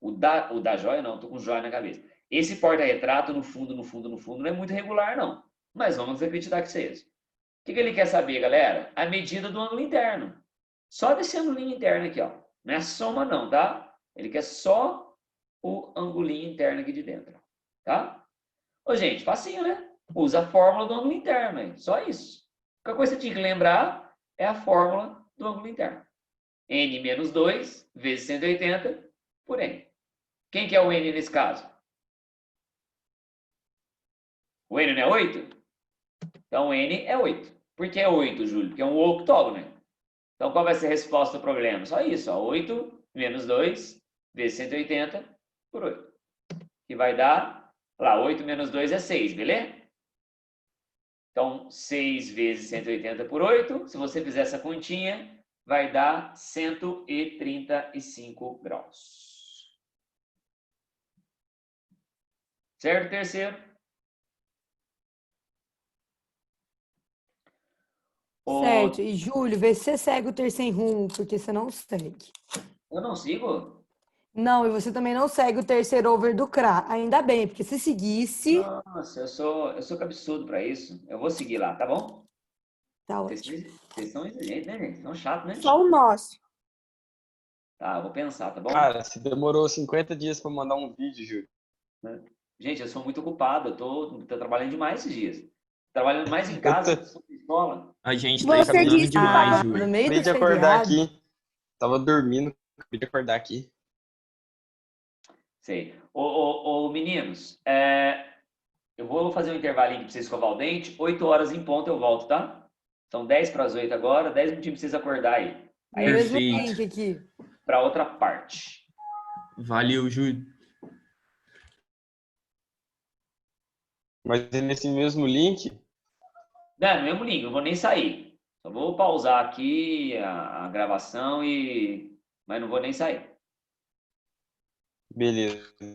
O da joia, não, estou com joia na cabeça. Esse porta-retrato, no fundo, não é muito regular, não. Mas vamos acreditar que seja. O que ele quer saber, galera? A medida do ângulo interno. Só desse ângulinho interno aqui, ó. Não é a soma, não, tá? Ele quer só o angulinho interno aqui de dentro, tá? Ô, gente, facinho, né? Usa a fórmula do ângulo interno, hein? Só isso. A única coisa que você tinha que lembrar é a fórmula do ângulo interno. N menos 2 vezes 180 por N. Quem que é o N nesse caso? O N não é 8? Então, o N é 8. Por que é 8, Júlio? Porque é um octógono, né? Então, qual vai ser a resposta do problema? Só isso, ó. 8 menos 2 vezes 180 por 8. Que vai dar, lá, 8 menos 2 é 6, beleza? Então, 6 vezes 180 por 8, se você fizer essa continha, vai dar 135 graus. Certo, terceiro? Certo. E, Júlio, vê se você segue o terceiro rumo, porque você não segue. Eu não sigo? Não, e você também não segue o terceiro over do CRA. Ainda bem, porque se seguisse... Nossa, eu sou cabeçudo para isso. Eu vou seguir lá, tá bom? Tá Vocês ótimo. são exigentes, né, gente? São chatos, né? Só o nosso. Tá, eu vou pensar, tá bom? Cara, você demorou 50 dias pra mandar um vídeo, Júlio. Gente, eu sou muito ocupado, eu tô trabalhando demais esses dias. Trabalhando mais em casa do que na escola. A gente tá Você estudando disse que demais, tava- No Júlio. meio Acabei do de acordar feriado. aqui. Tava dormindo, acabei de acordar aqui. Sei. Meninos, eu vou fazer um intervalinho para vocês escovar o dente. 8 horas em ponto eu volto, tá? São 10 para as 8 agora, 10 minutinhos para vocês acordar aí. Aí No a mesmo gente Perfeito. link aqui. para outra parte. Valeu, Júlio. Mas é nesse mesmo link, Não, no mesmo link, não vou nem sair. Só vou pausar aqui a gravação mas não vou nem sair. beleza.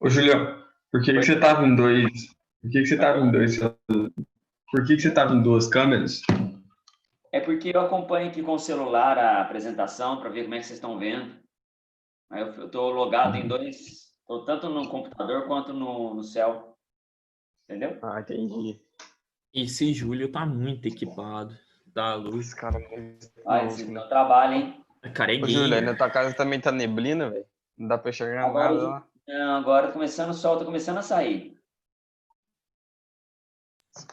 Ô, Julião, por que que você tava em dois? Por que que você tava em dois? Por que que você tava em duas câmeras? É porque eu acompanho aqui com o celular a apresentação para ver como é que vocês estão vendo. Aí eu estou logado em dois, tô tanto no computador quanto no céu. Entendeu? Ah, entendi. Esse Júlio tá muito equipado. Tá louco. Esse cara Ah, esse não trabalha, hein? O cara é Ô, Júlio, aí gamer. na tua casa também tá neblina, velho? Não dá pra enxergar nada lá. Agora começando o sol, tá começando a sair.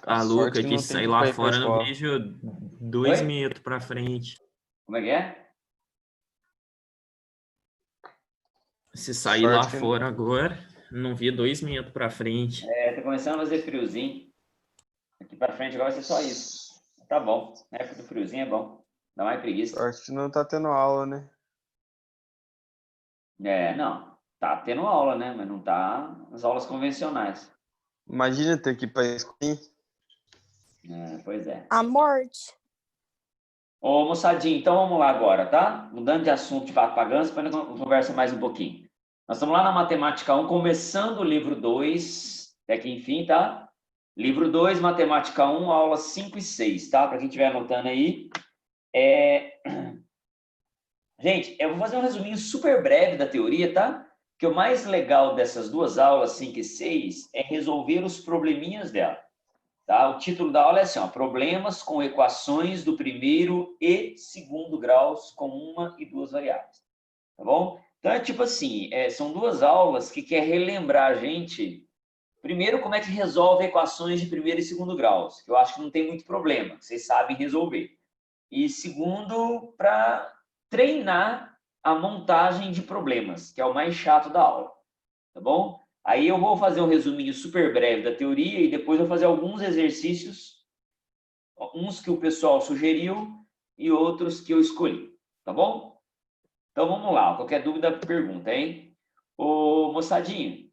Tá A louco, sorte é que que não tem sai que lá ir pra fora, eu escola. vejo 2 Oi? metros pra frente. Como é que é? Se sair lá Sorte que- fora agora, não vi 2 metros pra frente. Tá começando a fazer friozinho. Aqui pra frente agora vai ser só isso. Tá bom. Na época do friozinho é bom. Dá mais preguiça. Sorte que não tá tendo aula, né? Não. Tá tendo aula, né? Mas não tá nas aulas convencionais. Imagina ter que ir pra escola. Pois é. A morte. Ô, moçadinho, então vamos lá agora, tá? Mudando de assunto de papo pra ganso, depois a gente conversa mais um pouquinho. Nós estamos lá na Matemática 1, começando o livro 2, até que enfim, tá? Livro 2, Matemática 1, aulas 5 e 6, tá? Para quem estiver anotando aí. Gente, eu vou fazer um resuminho super breve da teoria, tá? Que o mais legal dessas duas aulas, 5 e 6, é resolver os probleminhas dela. Tá? O título da aula é assim, ó, problemas com equações do primeiro e segundo graus com uma e duas variáveis. Tá bom? Então, é tipo assim, são duas aulas que quer relembrar a gente, primeiro, como é que resolve equações de primeiro e segundo graus, que eu acho que não tem muito problema, vocês sabem resolver. E segundo, para treinar a montagem de problemas, que é o mais chato da aula. Tá bom? Aí eu vou fazer um resuminho super breve da teoria e depois eu vou fazer alguns exercícios, uns que o pessoal sugeriu e outros que eu escolhi, tá bom? Então vamos lá, qualquer dúvida, pergunta, hein? Ô, moçadinho,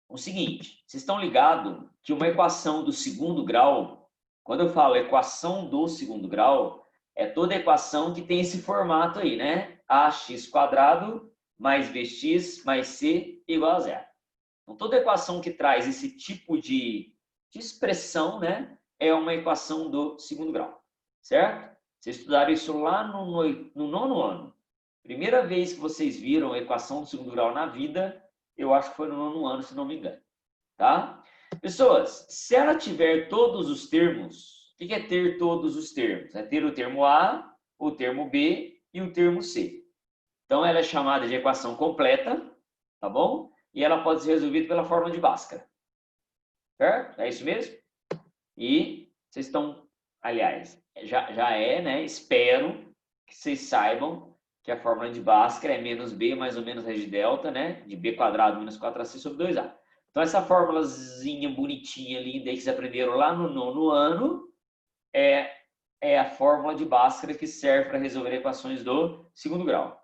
o seguinte, vocês estão ligados que uma equação do segundo grau, quando eu falo equação do segundo grau, é toda equação que tem esse formato aí, né? Ax² mais bx mais c igual a zero. Então, toda equação que traz esse tipo de expressão, né, é uma equação do segundo grau, certo? Vocês estudaram isso lá no 9º ano. Primeira vez que vocês viram a equação do segundo grau na vida, eu acho que foi no 9º ano, se não me engano, tá? Pessoas, se ela tiver todos os termos, o que é ter todos os termos? É ter o termo A, o termo B e o termo C. Então, ela é chamada de equação completa, tá bom? E ela pode ser resolvida pela fórmula de Bhaskara. Certo? É isso mesmo? E vocês estão, aliás, já é, né? Espero que vocês saibam que a fórmula de Bhaskara é menos B mais ou menos raiz de delta, né? De B quadrado menos 4AC sobre 2A. Então, essa formulazinha bonitinha, linda aí que vocês aprenderam lá no nono ano é a fórmula de Bhaskara que serve para resolver equações do segundo grau.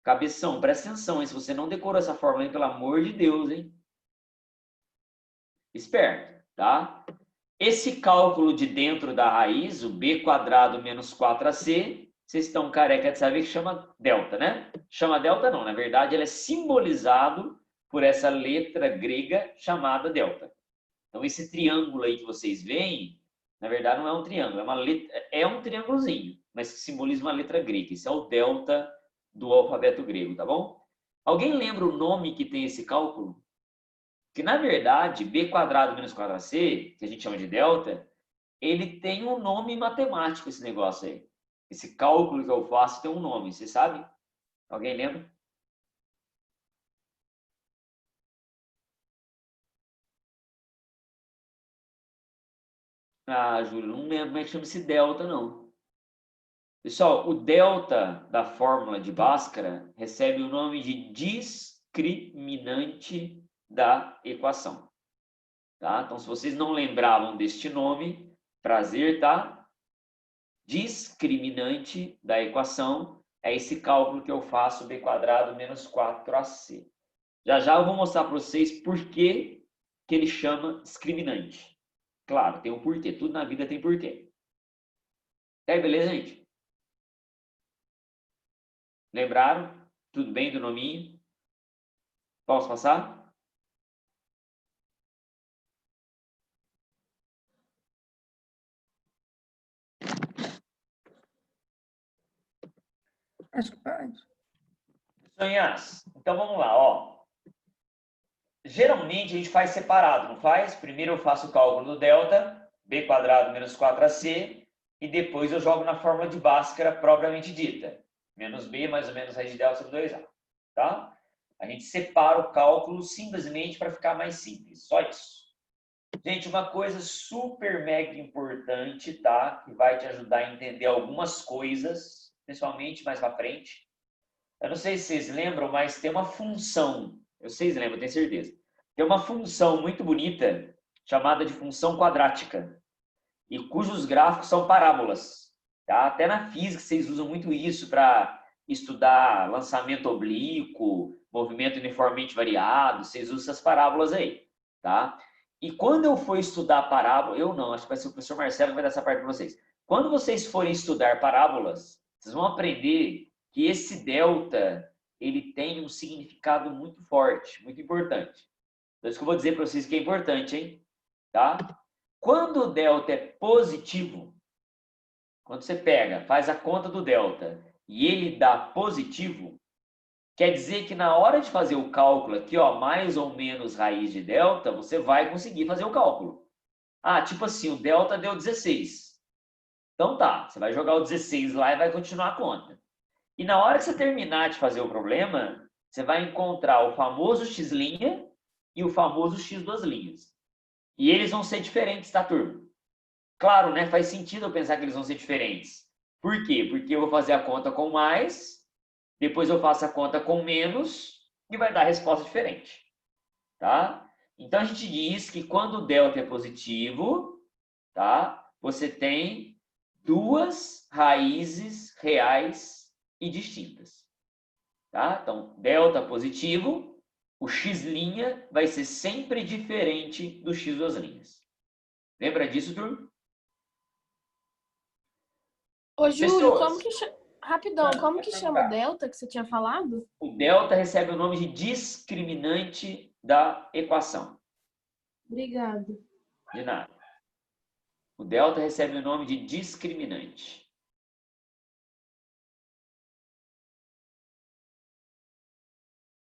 Cabeção, presta atenção, hein? Se você não decorou essa fórmula, hein? Pelo amor de Deus, hein? Esperto, tá? Esse cálculo de dentro da raiz, o b quadrado menos 4ac, vocês estão careca de saber que chama delta, né? Chama delta não, na verdade ele é simbolizado por essa letra grega chamada delta. Então esse triângulo aí que vocês veem, na verdade não é um triângulo, é um triângulozinho, mas que simboliza uma letra grega. Esse é o delta do alfabeto grego, tá bom? Alguém lembra o nome que tem esse cálculo? Que, na verdade, b quadrado menos 4ac, que a gente chama de delta, ele tem um nome matemático, esse negócio aí. Esse cálculo que eu faço tem um nome, você sabe? Alguém lembra? Ah, Júlio, não lembro como é que chama esse delta, não. Pessoal, o delta da fórmula de Bhaskara recebe o nome de discriminante da equação. Tá? Então, se vocês não lembravam deste nome, prazer, tá? Discriminante da equação é esse cálculo que eu faço b quadrado menos 4ac. Já já eu vou mostrar para vocês por que ele chama discriminante. Claro, tem um porquê. Tudo na vida tem porquê. É, beleza, gente? Lembraram? Tudo bem do nominho? Posso passar? Acho que pode. Sonhas. Então vamos lá, ó. Geralmente a gente faz separado, não faz? Primeiro eu faço o cálculo do delta, b quadrado menos 4ac, e depois eu jogo na fórmula de Bhaskara propriamente dita. Menos b mais ou menos raiz de delta sobre 2a. Tá? A gente separa o cálculo simplesmente para ficar mais simples. Só isso. Gente, uma coisa super mega importante, tá? Que vai te ajudar a entender algumas coisas, principalmente mais para frente. Eu não sei se vocês lembram, mas tem uma função. Vocês lembram, tenho certeza. Tem uma função muito bonita chamada de função quadrática e cujos gráficos são parábolas. Tá? Até na física vocês usam muito isso para estudar lançamento oblíquo, movimento uniformemente variado. Vocês usam essas parábolas aí. Tá? E quando eu for estudar parábola, eu não, acho que vai ser o professor Marcelo que vai dar essa parte para vocês. Quando vocês forem estudar parábolas, vocês vão aprender que esse delta ele tem um significado muito forte, muito importante. Então, isso que eu vou dizer para vocês que é importante, hein? Tá? Quando o delta é positivo, quando você pega, faz a conta do delta e ele dá positivo, quer dizer que na hora de fazer o cálculo aqui, ó, mais ou menos raiz de delta, você vai conseguir fazer o cálculo. Ah, tipo assim, o delta deu 16. Então tá, você vai jogar o 16 lá e vai continuar a conta. E na hora que você terminar de fazer o problema, você vai encontrar o famoso x' e o famoso x duas linhas. E eles vão ser diferentes, tá, turma? Claro, né? Faz sentido eu pensar que eles vão ser diferentes. Por quê? Porque eu vou fazer a conta com mais, depois eu faço a conta com menos e vai dar resposta diferente. Tá? Então, a gente diz que quando o delta é positivo, tá? Você tem duas raízes reais e distintas. Tá? Então, delta positivo, o x' vai ser sempre diferente do x duas linhas. Lembra disso, turma? Ô, Júlio, Pessoas. como que rapidão, como que chama o delta que você tinha falado? O delta recebe o nome de discriminante da equação. Obrigada. De nada. O delta recebe o nome de discriminante.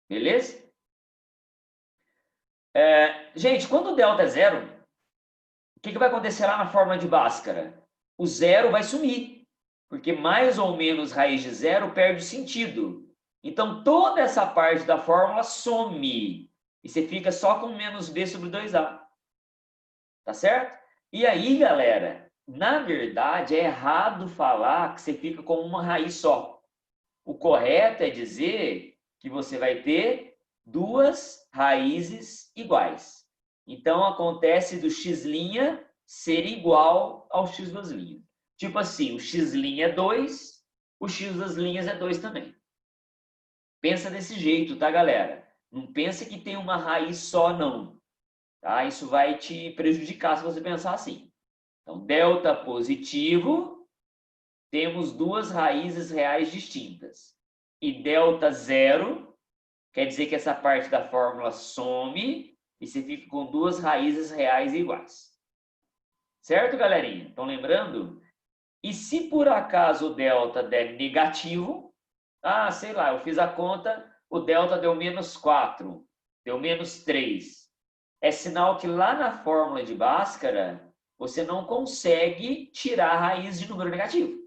Beleza? Gente, quando o delta é zero, o que vai acontecer lá na fórmula de Bhaskara? O zero vai sumir, porque mais ou menos raiz de zero perde o sentido. Então, toda essa parte da fórmula some. E você fica só com menos b sobre 2a. Tá certo? E aí, galera, na verdade, é errado falar que você fica com uma raiz só. O correto é dizer que você vai ter duas raízes iguais. Então, acontece do x' ser igual ao x duas linhas. Tipo assim, o x' é 2, o x das linhas é 2 também. Pensa desse jeito, tá, galera? Não pensa que tem uma raiz só, não. Tá? Isso vai te prejudicar se você pensar assim. Então, delta positivo, temos duas raízes reais distintas. E delta zero, quer dizer que essa parte da fórmula some e você fica com duas raízes reais iguais. Certo, galerinha? Estão lembrando? E se por acaso o delta der negativo, sei lá, eu fiz a conta, o delta deu menos 4, deu menos 3. É sinal que lá na fórmula de Bhaskara, você não consegue tirar a raiz de número negativo.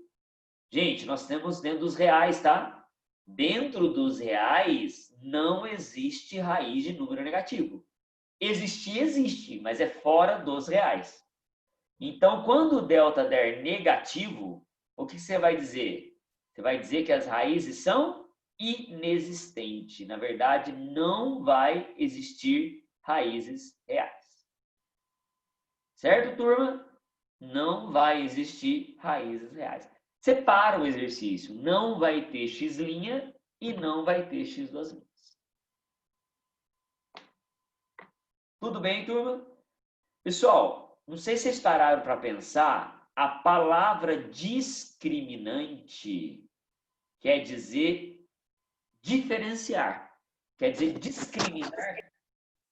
Gente, nós temos dentro dos reais, tá? Dentro dos reais, não existe raiz de número negativo. Existir, existe, mas é fora dos reais. Então, quando o delta der negativo, o que você vai dizer? Você vai dizer que as raízes são inexistentes. Na verdade, não vai existir raízes reais. Certo, turma? Não vai existir raízes reais. Separa o exercício. Não vai ter x' e não vai ter x duas linhas. Tudo bem, turma? Pessoal, não sei se vocês pararam para pensar, a palavra discriminante quer dizer diferenciar. Quer dizer discriminar.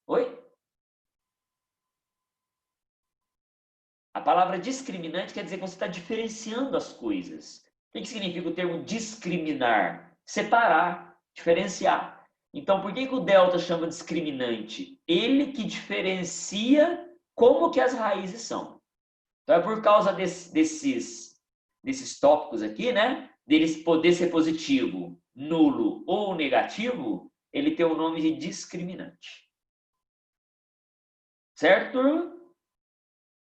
Oi? A palavra discriminante quer dizer que você está diferenciando as coisas. O que significa o termo discriminar? Separar, diferenciar. Então, por que o delta chama discriminante? Ele que diferencia como que as raízes são. Então, é por causa desses tópicos aqui, né? Deles poder ser positivo, nulo ou negativo, ele tem o nome de discriminante. Certo, turma?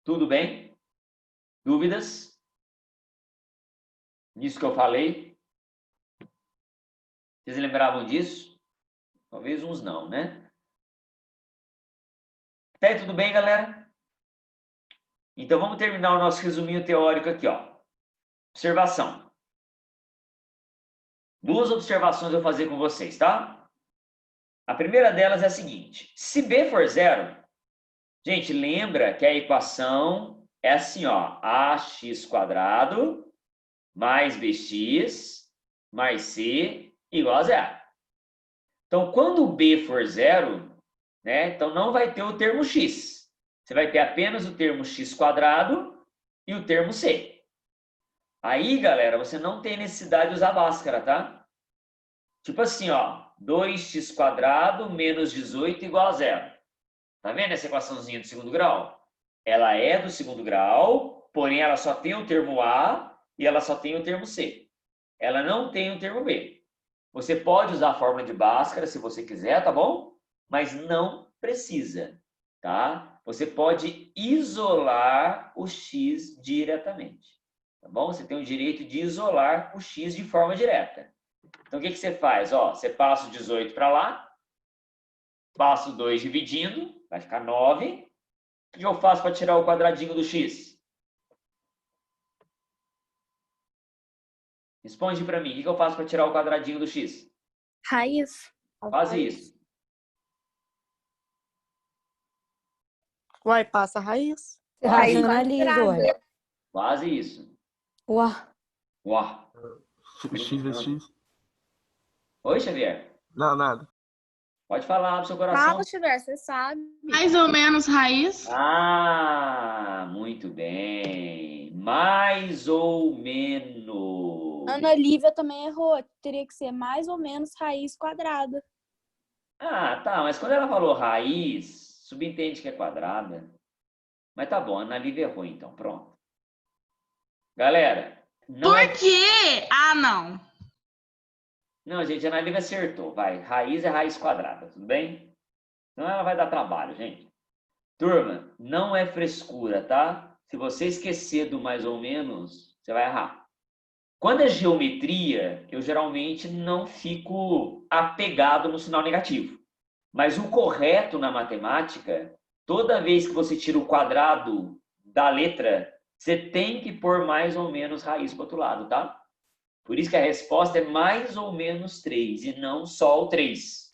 Tudo bem? Dúvidas? Nisso que eu falei? Vocês lembravam disso? Talvez uns não, né? Até aí, tudo bem, galera? Então, vamos terminar o nosso resuminho teórico aqui, ó. Observação. Duas observações eu vou fazer com vocês, tá? A primeira delas é a seguinte. Se B for zero, gente, lembra que a equação é assim, ó. AX² mais BX mais C igual a zero. Então, quando B for zero, né? Então, não vai ter o termo X. Você vai ter apenas o termo x² e o termo C. Aí, galera, você não tem necessidade de usar Bhaskara, tá? Tipo assim, ó. 2x² menos 18 igual a zero. Tá vendo essa equaçãozinha do segundo grau? Ela é do segundo grau, porém ela só tem o termo A e ela só tem o termo C. Ela não tem o termo B. Você pode usar a fórmula de Bhaskara se você quiser, tá bom? Mas não precisa, tá? Você pode isolar o x diretamente, tá bom? Você tem o direito de isolar o x de forma direta. Então, o que você faz? Ó, você passa o 18 para lá, passa o 2 dividindo, vai ficar 9. O que eu faço para tirar o quadradinho do x? Responde para mim, o que eu faço para tirar o quadradinho do x? Raiz. Faz isso. Uai, passa a raiz. Você Raiz racionaliza, quadrada. ué. Quase isso. Uá. Uau. X vezes X. Oi, Xavier. Não, nada. Pode falar do seu coração. Fala, Xavier, você sabe. Mais ou menos raiz. Ah, muito bem. Mais ou menos. Ana Lívia também errou. Teria que ser mais ou menos raiz quadrada. Ah, tá. Mas quando ela falou raiz, subentende que é quadrada. Mas tá bom, a Ana Lívia errou, então. Pronto. Galera, não Por é... quê? Ah, não. Não, gente, a Ana Lívia acertou. Vai, raiz é raiz quadrada, tudo bem? Senão ela vai dar trabalho, gente. Turma, não é frescura, tá? Se você esquecer do mais ou menos, você vai errar. Quando é geometria, eu geralmente não fico apegado no sinal negativo. Mas o correto na matemática, toda vez que você tira o quadrado da letra, você tem que pôr mais ou menos raiz para o outro lado, tá? Por isso que a resposta é mais ou menos 3 e não só o 3.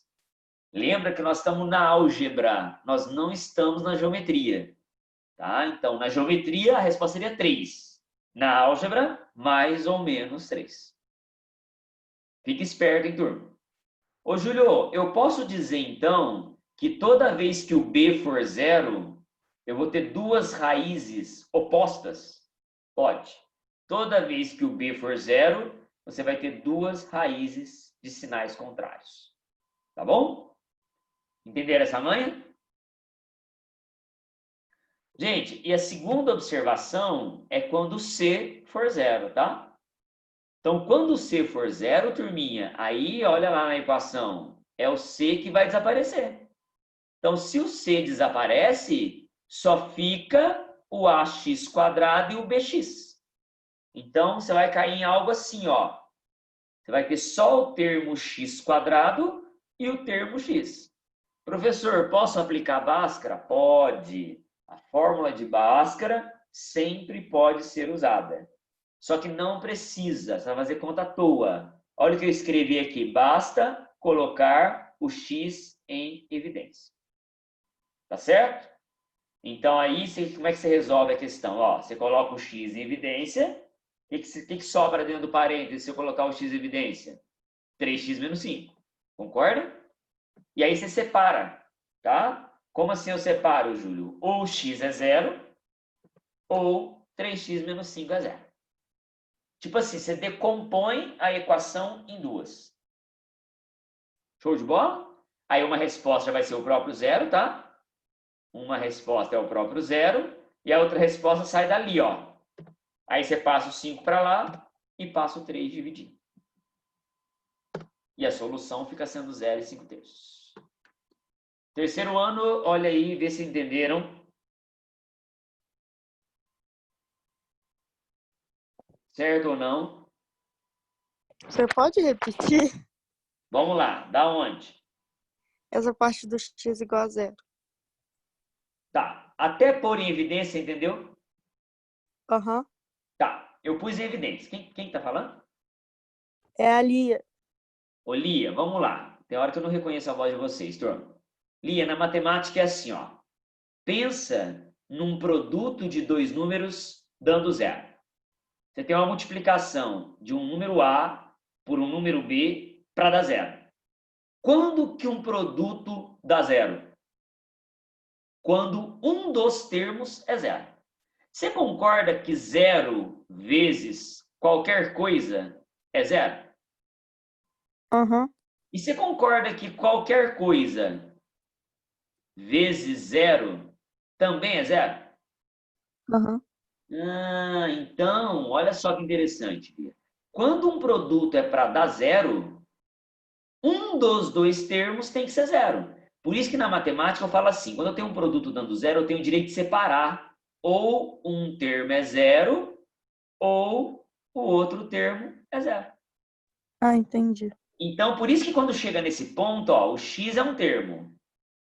Lembra que nós estamos na álgebra, nós não estamos na geometria. Tá? Então, na geometria, a resposta seria 3. Na álgebra, mais ou menos 3. Fique esperto, hein, turma? Ô, Júlio, eu posso dizer, então, que toda vez que o b for 0, eu vou ter duas raízes opostas? Pode. Toda vez que o b for 0, você vai ter duas raízes de sinais contrários. Tá bom? Entenderam essa manha? Gente, e a segunda observação é quando C for 0, tá? Então, quando C for 0, turminha, aí olha lá na equação, é o C que vai desaparecer. Então, se o C desaparece, só fica o AX quadrado e o BX. Então, você vai cair em algo assim, ó. Você vai ter só o termo x quadrado e o termo x. Professor, posso aplicar Bhaskara? Pode. A fórmula de Bhaskara sempre pode ser usada. Só que não precisa, você vai fazer conta à toa. Olha o que eu escrevi aqui. Basta colocar o x em evidência. Tá certo? Então, aí, como é que você resolve a questão? Ó, você coloca o x em evidência. O que sobra dentro do parênteses se eu colocar o x em evidência? 3x menos 5. Concorda? E aí você separa, tá? Como assim eu separo, Júlio? Ou x é 0, ou 3x menos 5 é 0. Tipo assim, você decompõe a equação em duas. Show de bola? Aí uma resposta vai ser o próprio 0, tá? Uma resposta é o próprio 0, e a outra resposta sai dali, ó. Aí você passa o 5 para lá e passa o 3 dividindo. E a solução fica sendo 0 e 5/3. Terceiro ano, olha aí, vê se entenderam. Certo ou não? Você pode repetir Vamos lá, da onde? essa parte do x igual a 0? Tá, até pôr em evidência, entendeu? Aham. Tá, eu pus em evidência. Quem tá falando? É a Lia. Ô, Lia, vamos lá. Tem hora que eu não reconheço a voz de vocês, turma. Lia, na matemática é assim, ó. Pensa num produto de dois números dando 0. Você tem uma multiplicação de um número A por um número B para dar 0. Quando que um produto dá 0? Quando um dos termos é 0. Você concorda que 0 vezes qualquer coisa é 0? Aham. E você concorda que qualquer coisa vezes 0 também é 0? Aham. Ah, então, olha só que interessante, Bia. Quando um produto é para dar 0, um dos dois termos tem que ser 0. Por isso que na matemática eu falo assim, quando eu tenho um produto dando 0, eu tenho o direito de separar. Ou um termo é 0, ou o outro termo é 0. Ah, entendi. Então, por isso que quando chega nesse ponto, ó, o x é um termo,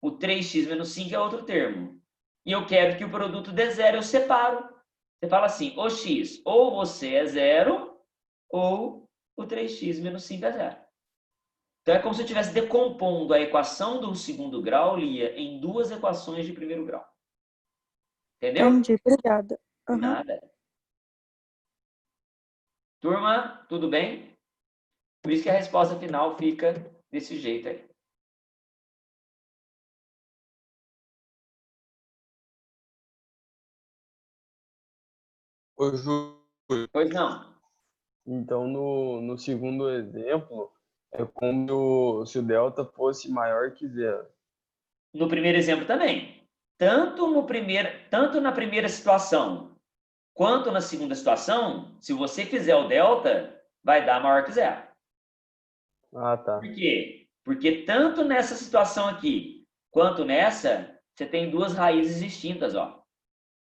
o 3x menos 5 é outro termo. E eu quero que o produto dê 0, eu separo. Você fala assim, o x, ou você é 0, ou o 3x menos 5 é 0. Então, é como se eu estivesse decompondo a equação do segundo grau, Lia, em duas equações de primeiro grau. Entendeu? Entendi, obrigada. Aham. Nada. Turma, tudo bem? Por isso que a resposta final fica desse jeito aí. Ô, Júlio, Pois não. então no segundo exemplo, é como se o delta fosse maior que 0. no primeiro exemplo também. Tanto na primeira situação quanto na segunda situação, se você fizer o delta, vai dar maior que zero. Ah, tá. Por quê? Porque tanto nessa situação aqui quanto nessa, você tem duas raízes distintas, ó.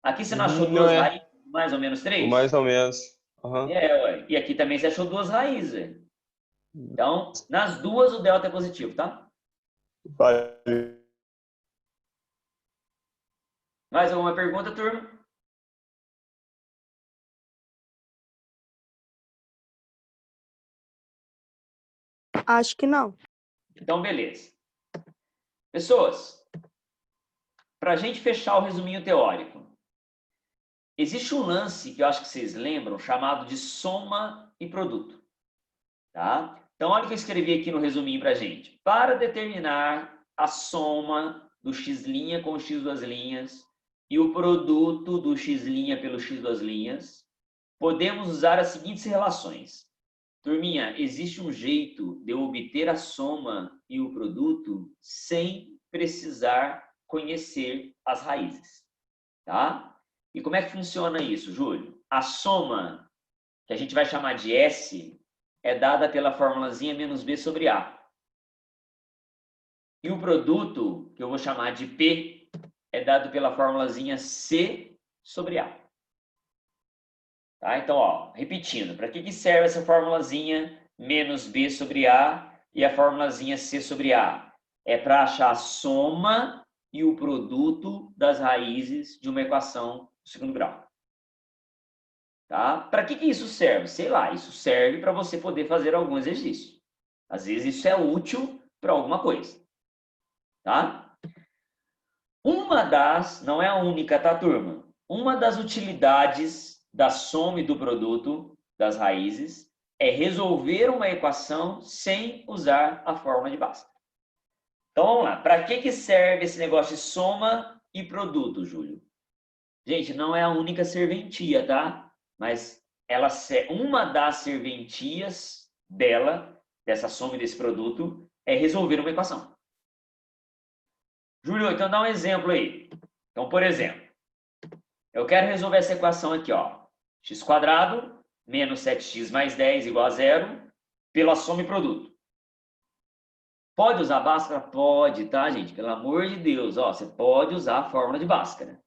Aqui você não achou Não duas é. raízes, mais ou menos três? Mais ou menos. Aham. Ué. E aqui também você achou duas raízes. Então, nas duas o delta é positivo, tá? Vale. Mais alguma pergunta, turma? Acho que não. Então, beleza. Pessoas, para a gente fechar o resuminho teórico, existe um lance que eu acho que vocês lembram, chamado de soma e produto. Tá? Então, olha o que eu escrevi aqui no resuminho para a gente. Para determinar a soma do x' com o x duas linhas e o produto do x' pelo x duas linhas, podemos usar as seguintes relações. Turminha, existe um jeito de eu obter a soma e o produto sem precisar conhecer as raízes, tá? E como é que funciona isso, Júlio? A soma, que a gente vai chamar de S, é dada pela formulazinha menos B sobre A. E o produto, que eu vou chamar de P, é dado pela formulazinha C sobre A. Tá? Então, ó, repetindo, para que serve essa formulazinha menos B sobre A e a formulazinha C sobre A? É para achar a soma e o produto das raízes de uma equação do segundo grau. Tá? Para que isso serve? Sei lá, isso serve para você poder fazer algum exercício. Às vezes isso é útil para alguma coisa. Tá? Uma das, não é a única, tá, turma? Uma das utilidades da soma e do produto das raízes é resolver uma equação sem usar a fórmula de Bhaskara. Então, vamos lá. Para que serve esse negócio de soma e produto, Júlio? Gente, não é a única serventia, tá? Mas uma das serventias dessa soma e desse produto, é resolver uma equação. Júlio, então dá um exemplo aí. Então, por exemplo, eu quero resolver essa equação aqui, ó. X² menos 7x mais 10 igual a 0 pela soma e produto. Pode usar Bhaskara? Pode, tá, gente? Pelo amor de Deus, ó, você pode usar a fórmula de Bhaskara.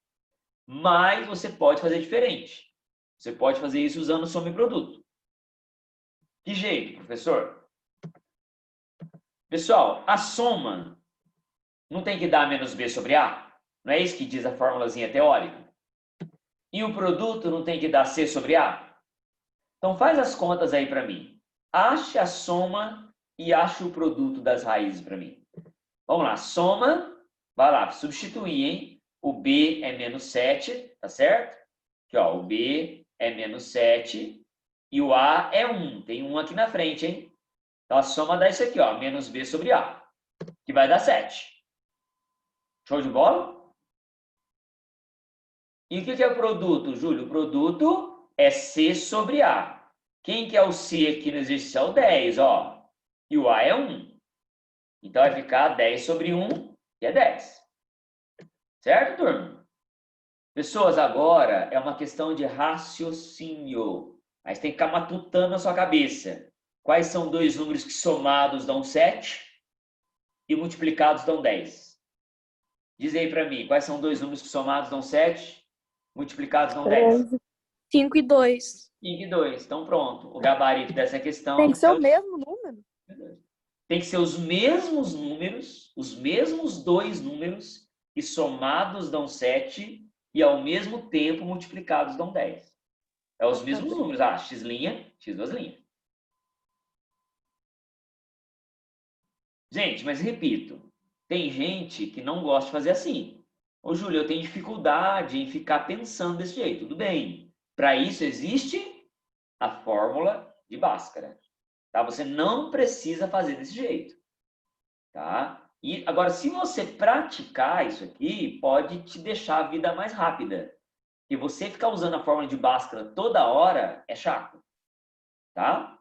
Mas você pode fazer diferente. Você pode fazer isso usando soma e produto. Que jeito, professor? Pessoal, a soma não tem que dar menos B sobre A? Não é isso que diz a formulazinha teórica? E o produto não tem que dar C sobre A? Então faz as contas aí para mim. Ache a soma e ache o produto das raízes para mim. Vamos lá, soma, vai lá, substituir, hein? O B é menos 7, tá certo? Aqui, ó, o B é menos 7 e o A é 1. Tem 1 aqui na frente, hein? Então a soma dá isso aqui, ó, menos B sobre A, que vai dar 7. Show de bola? E o que é o produto, Júlio? O produto é C sobre A. Quem que é o C aqui no exercício? É o 10, ó. E o A é 1. Então vai ficar 10 sobre 1, que é 10. Certo, turma? Pessoas, agora é uma questão de raciocínio. Aí você tem que ficar matutando na sua cabeça. Quais são dois números que somados dão 7 e multiplicados dão 10? Diz aí para mim, quais são dois números que somados dão 7, multiplicados dão 10? 5 e 2. 5 e 2. Então pronto. O gabarito dessa questão... Tem que ser o mesmo número. Tem que ser os mesmos números, os mesmos dois números que somados dão 7 e ao mesmo tempo multiplicados dão 10. É os mesmos números. Ah, x', x2'. Gente, mas repito, tem gente que não gosta de fazer assim. Ô, Júlio, eu tenho dificuldade em ficar pensando desse jeito. Tudo bem. Para isso existe a fórmula de Bhaskara. Tá? Você não precisa fazer desse jeito. Tá? E agora, se você praticar isso aqui, pode te deixar a vida mais rápida. E você ficar usando a fórmula de Bhaskara toda hora é chato. Tá?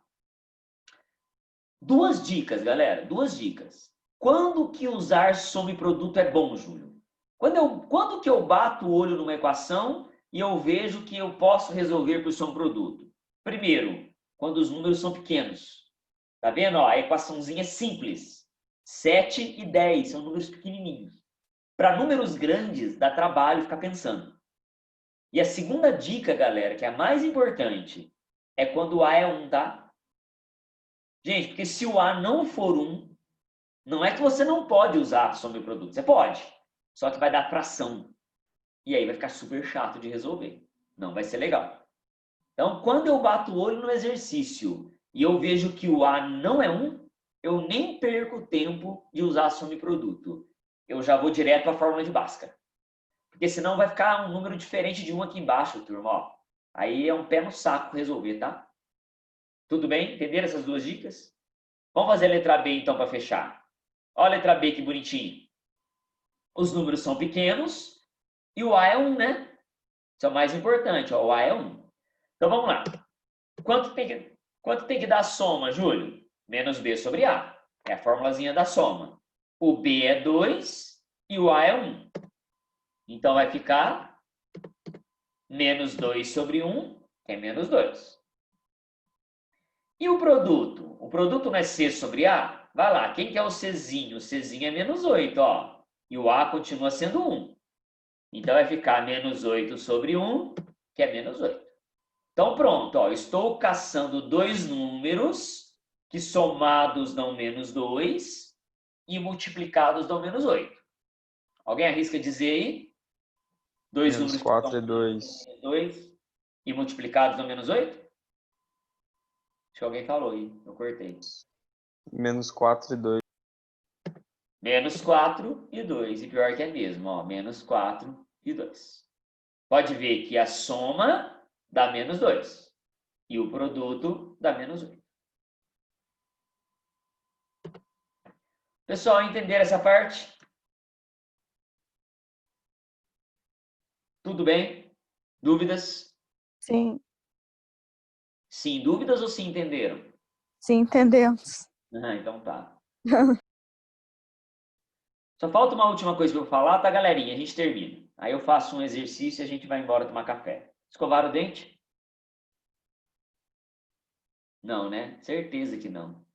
Duas dicas, galera. Duas dicas. Quando que usar soma e produto é bom, Júlio? Quando que eu bato o olho numa equação e eu vejo que eu posso resolver por soma e produto? Primeiro, quando os números são pequenos. Tá vendo? Ó, a equaçãozinha é simples. 7 e 10 são números pequenininhos. Para números grandes, dá trabalho ficar pensando. E a segunda dica, galera, que é a mais importante, é quando o A é 1, tá? Gente, porque se o A não for 1, não é que você não pode usar soma e produto. Você pode. Só que vai dar fração. E aí vai ficar super chato de resolver. Não vai ser legal. Então, quando eu bato o olho no exercício e eu vejo que o A não é 1, eu nem perco tempo de usar soma e produto. Eu já vou direto para a fórmula de Bhaskara. Porque senão vai ficar um número diferente de 1 aqui embaixo, turma. Ó. Aí é um pé no saco resolver, tá? Tudo bem? Entenderam essas duas dicas? Vamos fazer a letra B, então, para fechar. Olha a letra B, que bonitinho. Os números são pequenos e o A é 1, né? Isso é o mais importante, ó, o A é 1. Então, vamos lá. Quanto tem que dar a soma, Júlio? Menos B sobre A. É a formulazinha da soma. O B é 2 e o A é 1. Então, vai ficar menos 2 sobre 1, que é menos 2. E o produto? O produto não é C sobre A? Vai lá, quem que é o Czinho? O Czinho é menos 8, ó. E o A continua sendo 1. Então, vai ficar menos 8 sobre 1, que é menos 8. Então, pronto, ó. Estou caçando dois números que somados dão menos 2 e multiplicados dão menos 8. Alguém arrisca dizer aí? Dois Menos números 4 que é dão 2. 2 e multiplicados dão menos 8? Acho que alguém falou aí, eu cortei. Menos 4 e 2. Menos 4 e 2. E pior que é mesmo, ó. Menos 4 e 2. Pode ver que a soma dá menos 2. E o produto dá menos 8. Pessoal, entenderam essa parte? Tudo bem? Dúvidas? Sim, Sim, dúvidas ou sim entenderam? sim, entendemos. Ah, então tá. Só falta uma última coisa que eu vou falar, tá, galerinha? A gente termina. Aí eu faço um exercício e a gente vai embora tomar café. Escovaram o dente? Não, né? Certeza que não.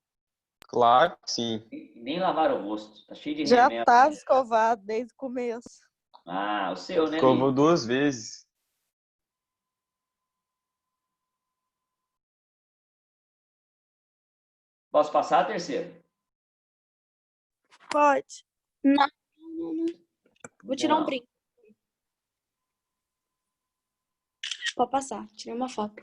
Claro que sim. Nem lavaram o rosto. Tá cheio de Já remendo. tá escovado desde o começo. Ah, o seu, né, Escovou Li? 2 vezes. Posso passar a terceira? Pode. Não. Vou tirar um Não. print. Pode passar. Tirei uma foto.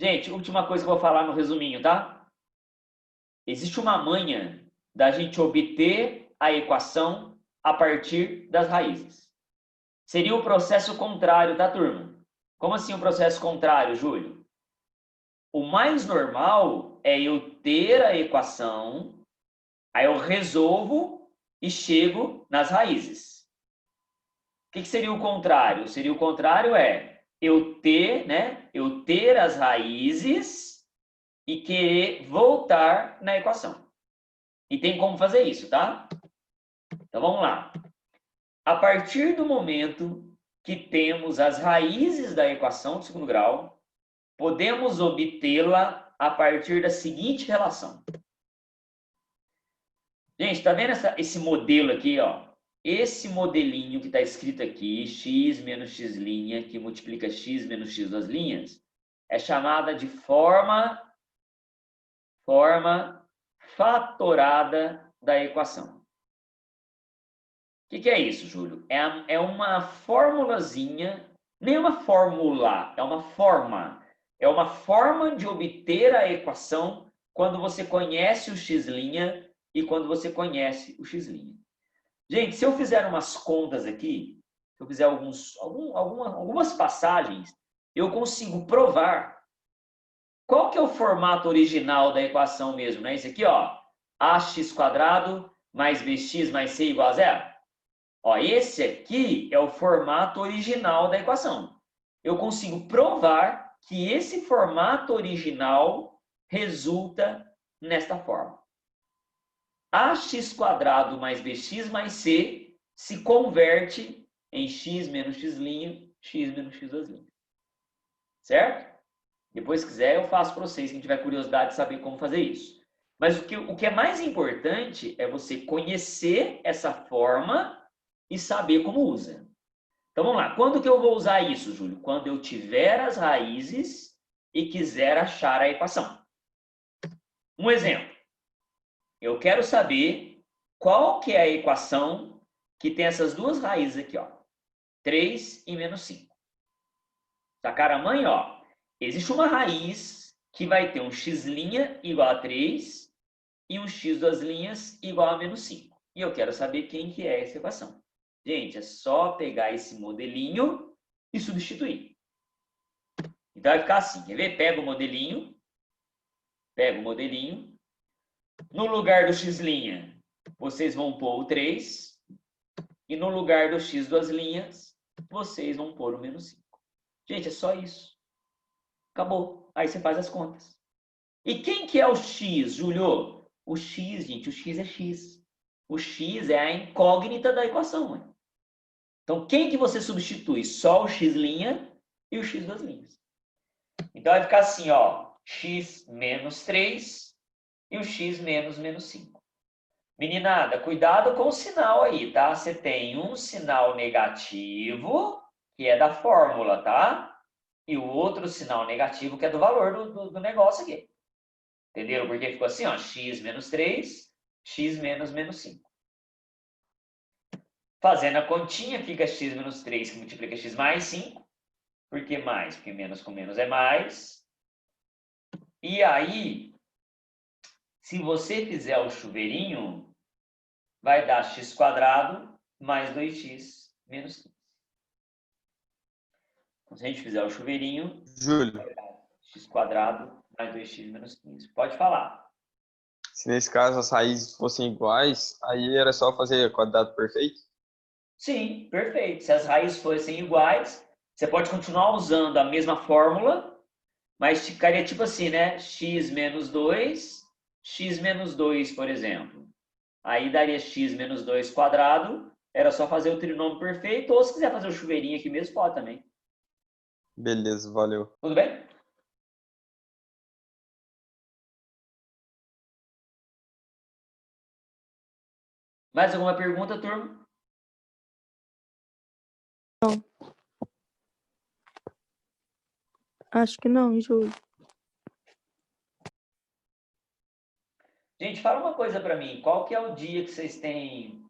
Gente, última coisa que eu vou falar no resuminho, tá? Existe uma manha da gente obter a equação a partir das raízes. Seria o processo contrário, tá, turma? Como assim o processo contrário, Júlio? O mais normal é eu ter a equação, aí eu resolvo e chego nas raízes. O que seria o contrário? Seria o contrário é eu ter, né? Eu ter as raízes e querer voltar na equação. E tem como fazer isso, tá? Então vamos lá. A partir do momento que temos as raízes da equação de segundo grau, podemos obtê-la a partir da seguinte relação. Gente, tá vendo esse modelo aqui, ó? Esse modelinho que está escrito aqui, x menos x', que multiplica x menos x duas linhas, é chamada de forma fatorada da equação. O que é isso, Júlio? É uma formulazinha, nem uma fórmula, é uma forma. É uma forma de obter a equação quando você conhece o x' e quando você conhece o x'. Gente, se eu fizer umas contas aqui, se eu fizer algumas passagens, eu consigo provar qual que é o formato original da equação mesmo, né? Esse aqui, ó, ax² mais bx mais c igual a zero. Ó, esse aqui é o formato original da equação. Eu consigo provar que esse formato original resulta nesta forma. Ax² mais bx mais c se converte em x menos x', x menos x². Certo? Depois, se quiser, eu faço para vocês, quem tiver curiosidade de saber como fazer isso. Mas o que é mais importante é você conhecer essa forma e saber como usa. Então, vamos lá. Quando que eu vou usar isso, Júlio? Quando eu tiver as raízes e quiser achar a equação. Um exemplo. Eu quero saber qual que é a equação que tem essas duas raízes aqui, ó. 3 e menos 5. Sacaram a mãe, ó? Existe uma raiz que vai ter um x' igual a 3 e um x² igual a menos 5. E eu quero saber quem que é essa equação. Gente, é só pegar esse modelinho e substituir. Então vai ficar assim, quer ver? Pega o modelinho. No lugar do x', vocês vão pôr o 3. E no lugar do x², vocês vão pôr o menos 5. Gente, é só isso. Acabou. Aí você faz as contas. E quem que é o x, Júlio? O x, gente, o x é x. O x é a incógnita da equação. Né? Então, quem que você substitui? Só o x' e o x². Então, vai ficar assim, ó. X menos 3 e o x menos 5. Meninada, cuidado com o sinal aí, tá? Você tem um sinal negativo, que é da fórmula, tá? E o outro sinal negativo, que é do valor do negócio aqui. Entenderam? Porque ficou assim, ó. X menos 3, x menos 5. Fazendo a continha, fica x menos 3 que multiplica x mais 5. Por que mais? Porque menos com menos é mais. E aí, se você fizer o chuveirinho, vai dar x² mais 2x menos 15. Então, se a gente fizer o chuveirinho, Júlio, vai dar x² mais 2x menos 15. Pode falar. se nesse caso as raízes fossem iguais, aí era só fazer quadrado perfeito? Sim, perfeito. Se as raízes fossem iguais, você pode continuar usando a mesma fórmula, mas ficaria tipo assim, né? X menos 2, x menos 2, por exemplo. Aí daria x menos 2², era só fazer o trinômio perfeito, ou se quiser fazer o chuveirinho aqui mesmo, pode também. Beleza, valeu. Tudo bem? Mais alguma pergunta, turma? Acho que não, Júlio. Gente, fala uma coisa para mim. Qual que é o dia que vocês têm...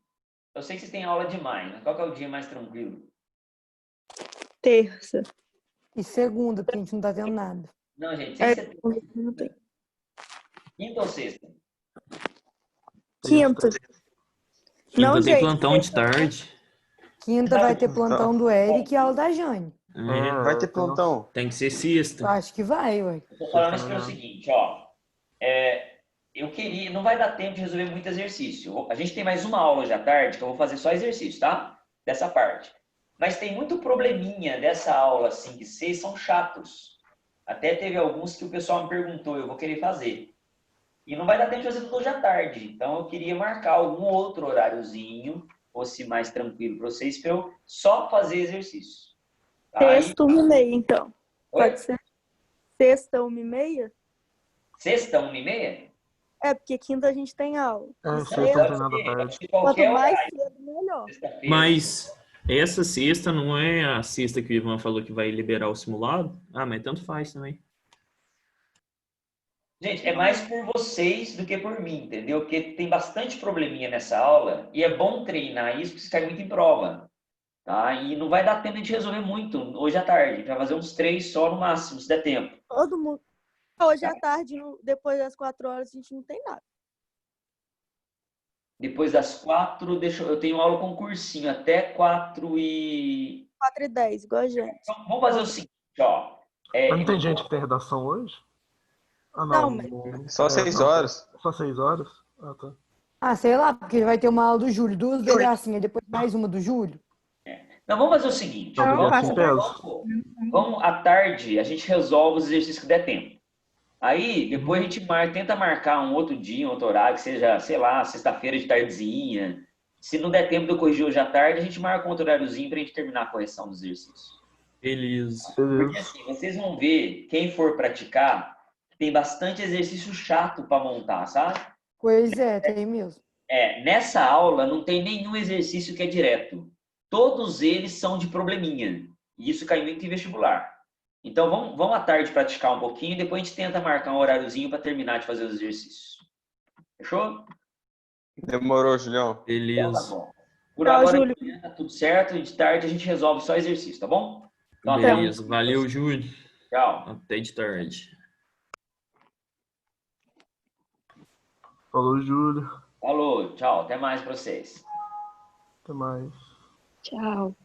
Eu sei que vocês têm aula demais, mas qual que é o dia mais tranquilo? Terça. E segunda, porque a gente não tá tendo nada. Não, gente, sem ser Não tem. quinta ou sexta? Quinta. Não, Quinta tem gente, plantão de tarde. Quinta vai ter plantão do Eric e aula da Jane. É, Vai ter plantão? tem que ser Eu sexta. acho que vai, ué. Estou falando isso pelo seguinte, ó. Eu queria... Não vai dar tempo de resolver muito exercício. A gente tem mais uma aula hoje à tarde, que eu vou fazer só exercício, tá? Dessa parte. Mas tem muito probleminha dessa aula 5 e 6, são chatos. Até teve alguns que o pessoal me perguntou, eu vou querer fazer. E não vai dar tempo de fazer tudo hoje à tarde. Então, eu queria marcar algum outro horáriozinho, fosse mais tranquilo para vocês, para eu só fazer exercício. Tá? Sexta, 1h30, então. Oi? Pode ser? Sexta, 1h30? Sexta, 1h30? É, porque quinta a gente tem aula. Pode ser Quanto qualquer mais horário. cedo, melhor. Sexta-feira. Mas essa sexta não é a sexta que o Ivan falou que vai liberar o simulado? Ah, mas tanto faz também. Gente, é mais por vocês do que por mim, entendeu? Porque tem bastante probleminha nessa aula e é bom treinar isso porque você cai muito em prova. Tá? E não vai dar tempo de resolver muito hoje à tarde. A gente vai fazer uns 3 só no máximo, se der tempo. Todo mundo. Hoje à tarde, depois das 4 horas, a gente não tem nada. Depois das 4, eu tenho aula com cursinho até 4h10, 4h10, igual a gente. Então, vamos fazer o seguinte, ó. Mas não tem gente que tem redação hoje? Ah, Não, não. Só 6 horas. Só 6 horas? Ah, tá. Ah, sei lá, porque vai ter uma aula do Júlio, 2 pedacinhas, depois mais uma do Júlio. Não, vamos fazer o seguinte. Não, Não, porque passa assim pesa. Vamos, à tarde, a gente resolve os exercícios que der tempo. Aí, depois a gente tenta marcar um outro dia, um outro horário, que seja, sei lá, sexta-feira de tardezinha. Se não der tempo de eu corrigir hoje à tarde, a gente marca um outro horáriozinho pra gente terminar a correção dos exercícios. Beleza. Porque assim, vocês vão ver, quem for praticar, tem bastante exercício chato para montar, sabe? Pois é, tem mesmo. Nessa aula não tem nenhum exercício que é direto. Todos eles são de probleminha. E isso cai muito em vestibular. Então vamos à tarde praticar um pouquinho e depois a gente tenta marcar um horáriozinho para terminar de fazer os exercícios. Fechou? Demorou, Julião. Então tá Beleza. bom. Por Tchau, agora Júlio. tá tudo certo e de tarde a gente resolve só exercício, tá bom? Então, Beleza. Valeu, Júlio. Tchau. Até de tarde. Falou, Júlio. Falou, tchau. Até mais para vocês. Até mais. Tchau.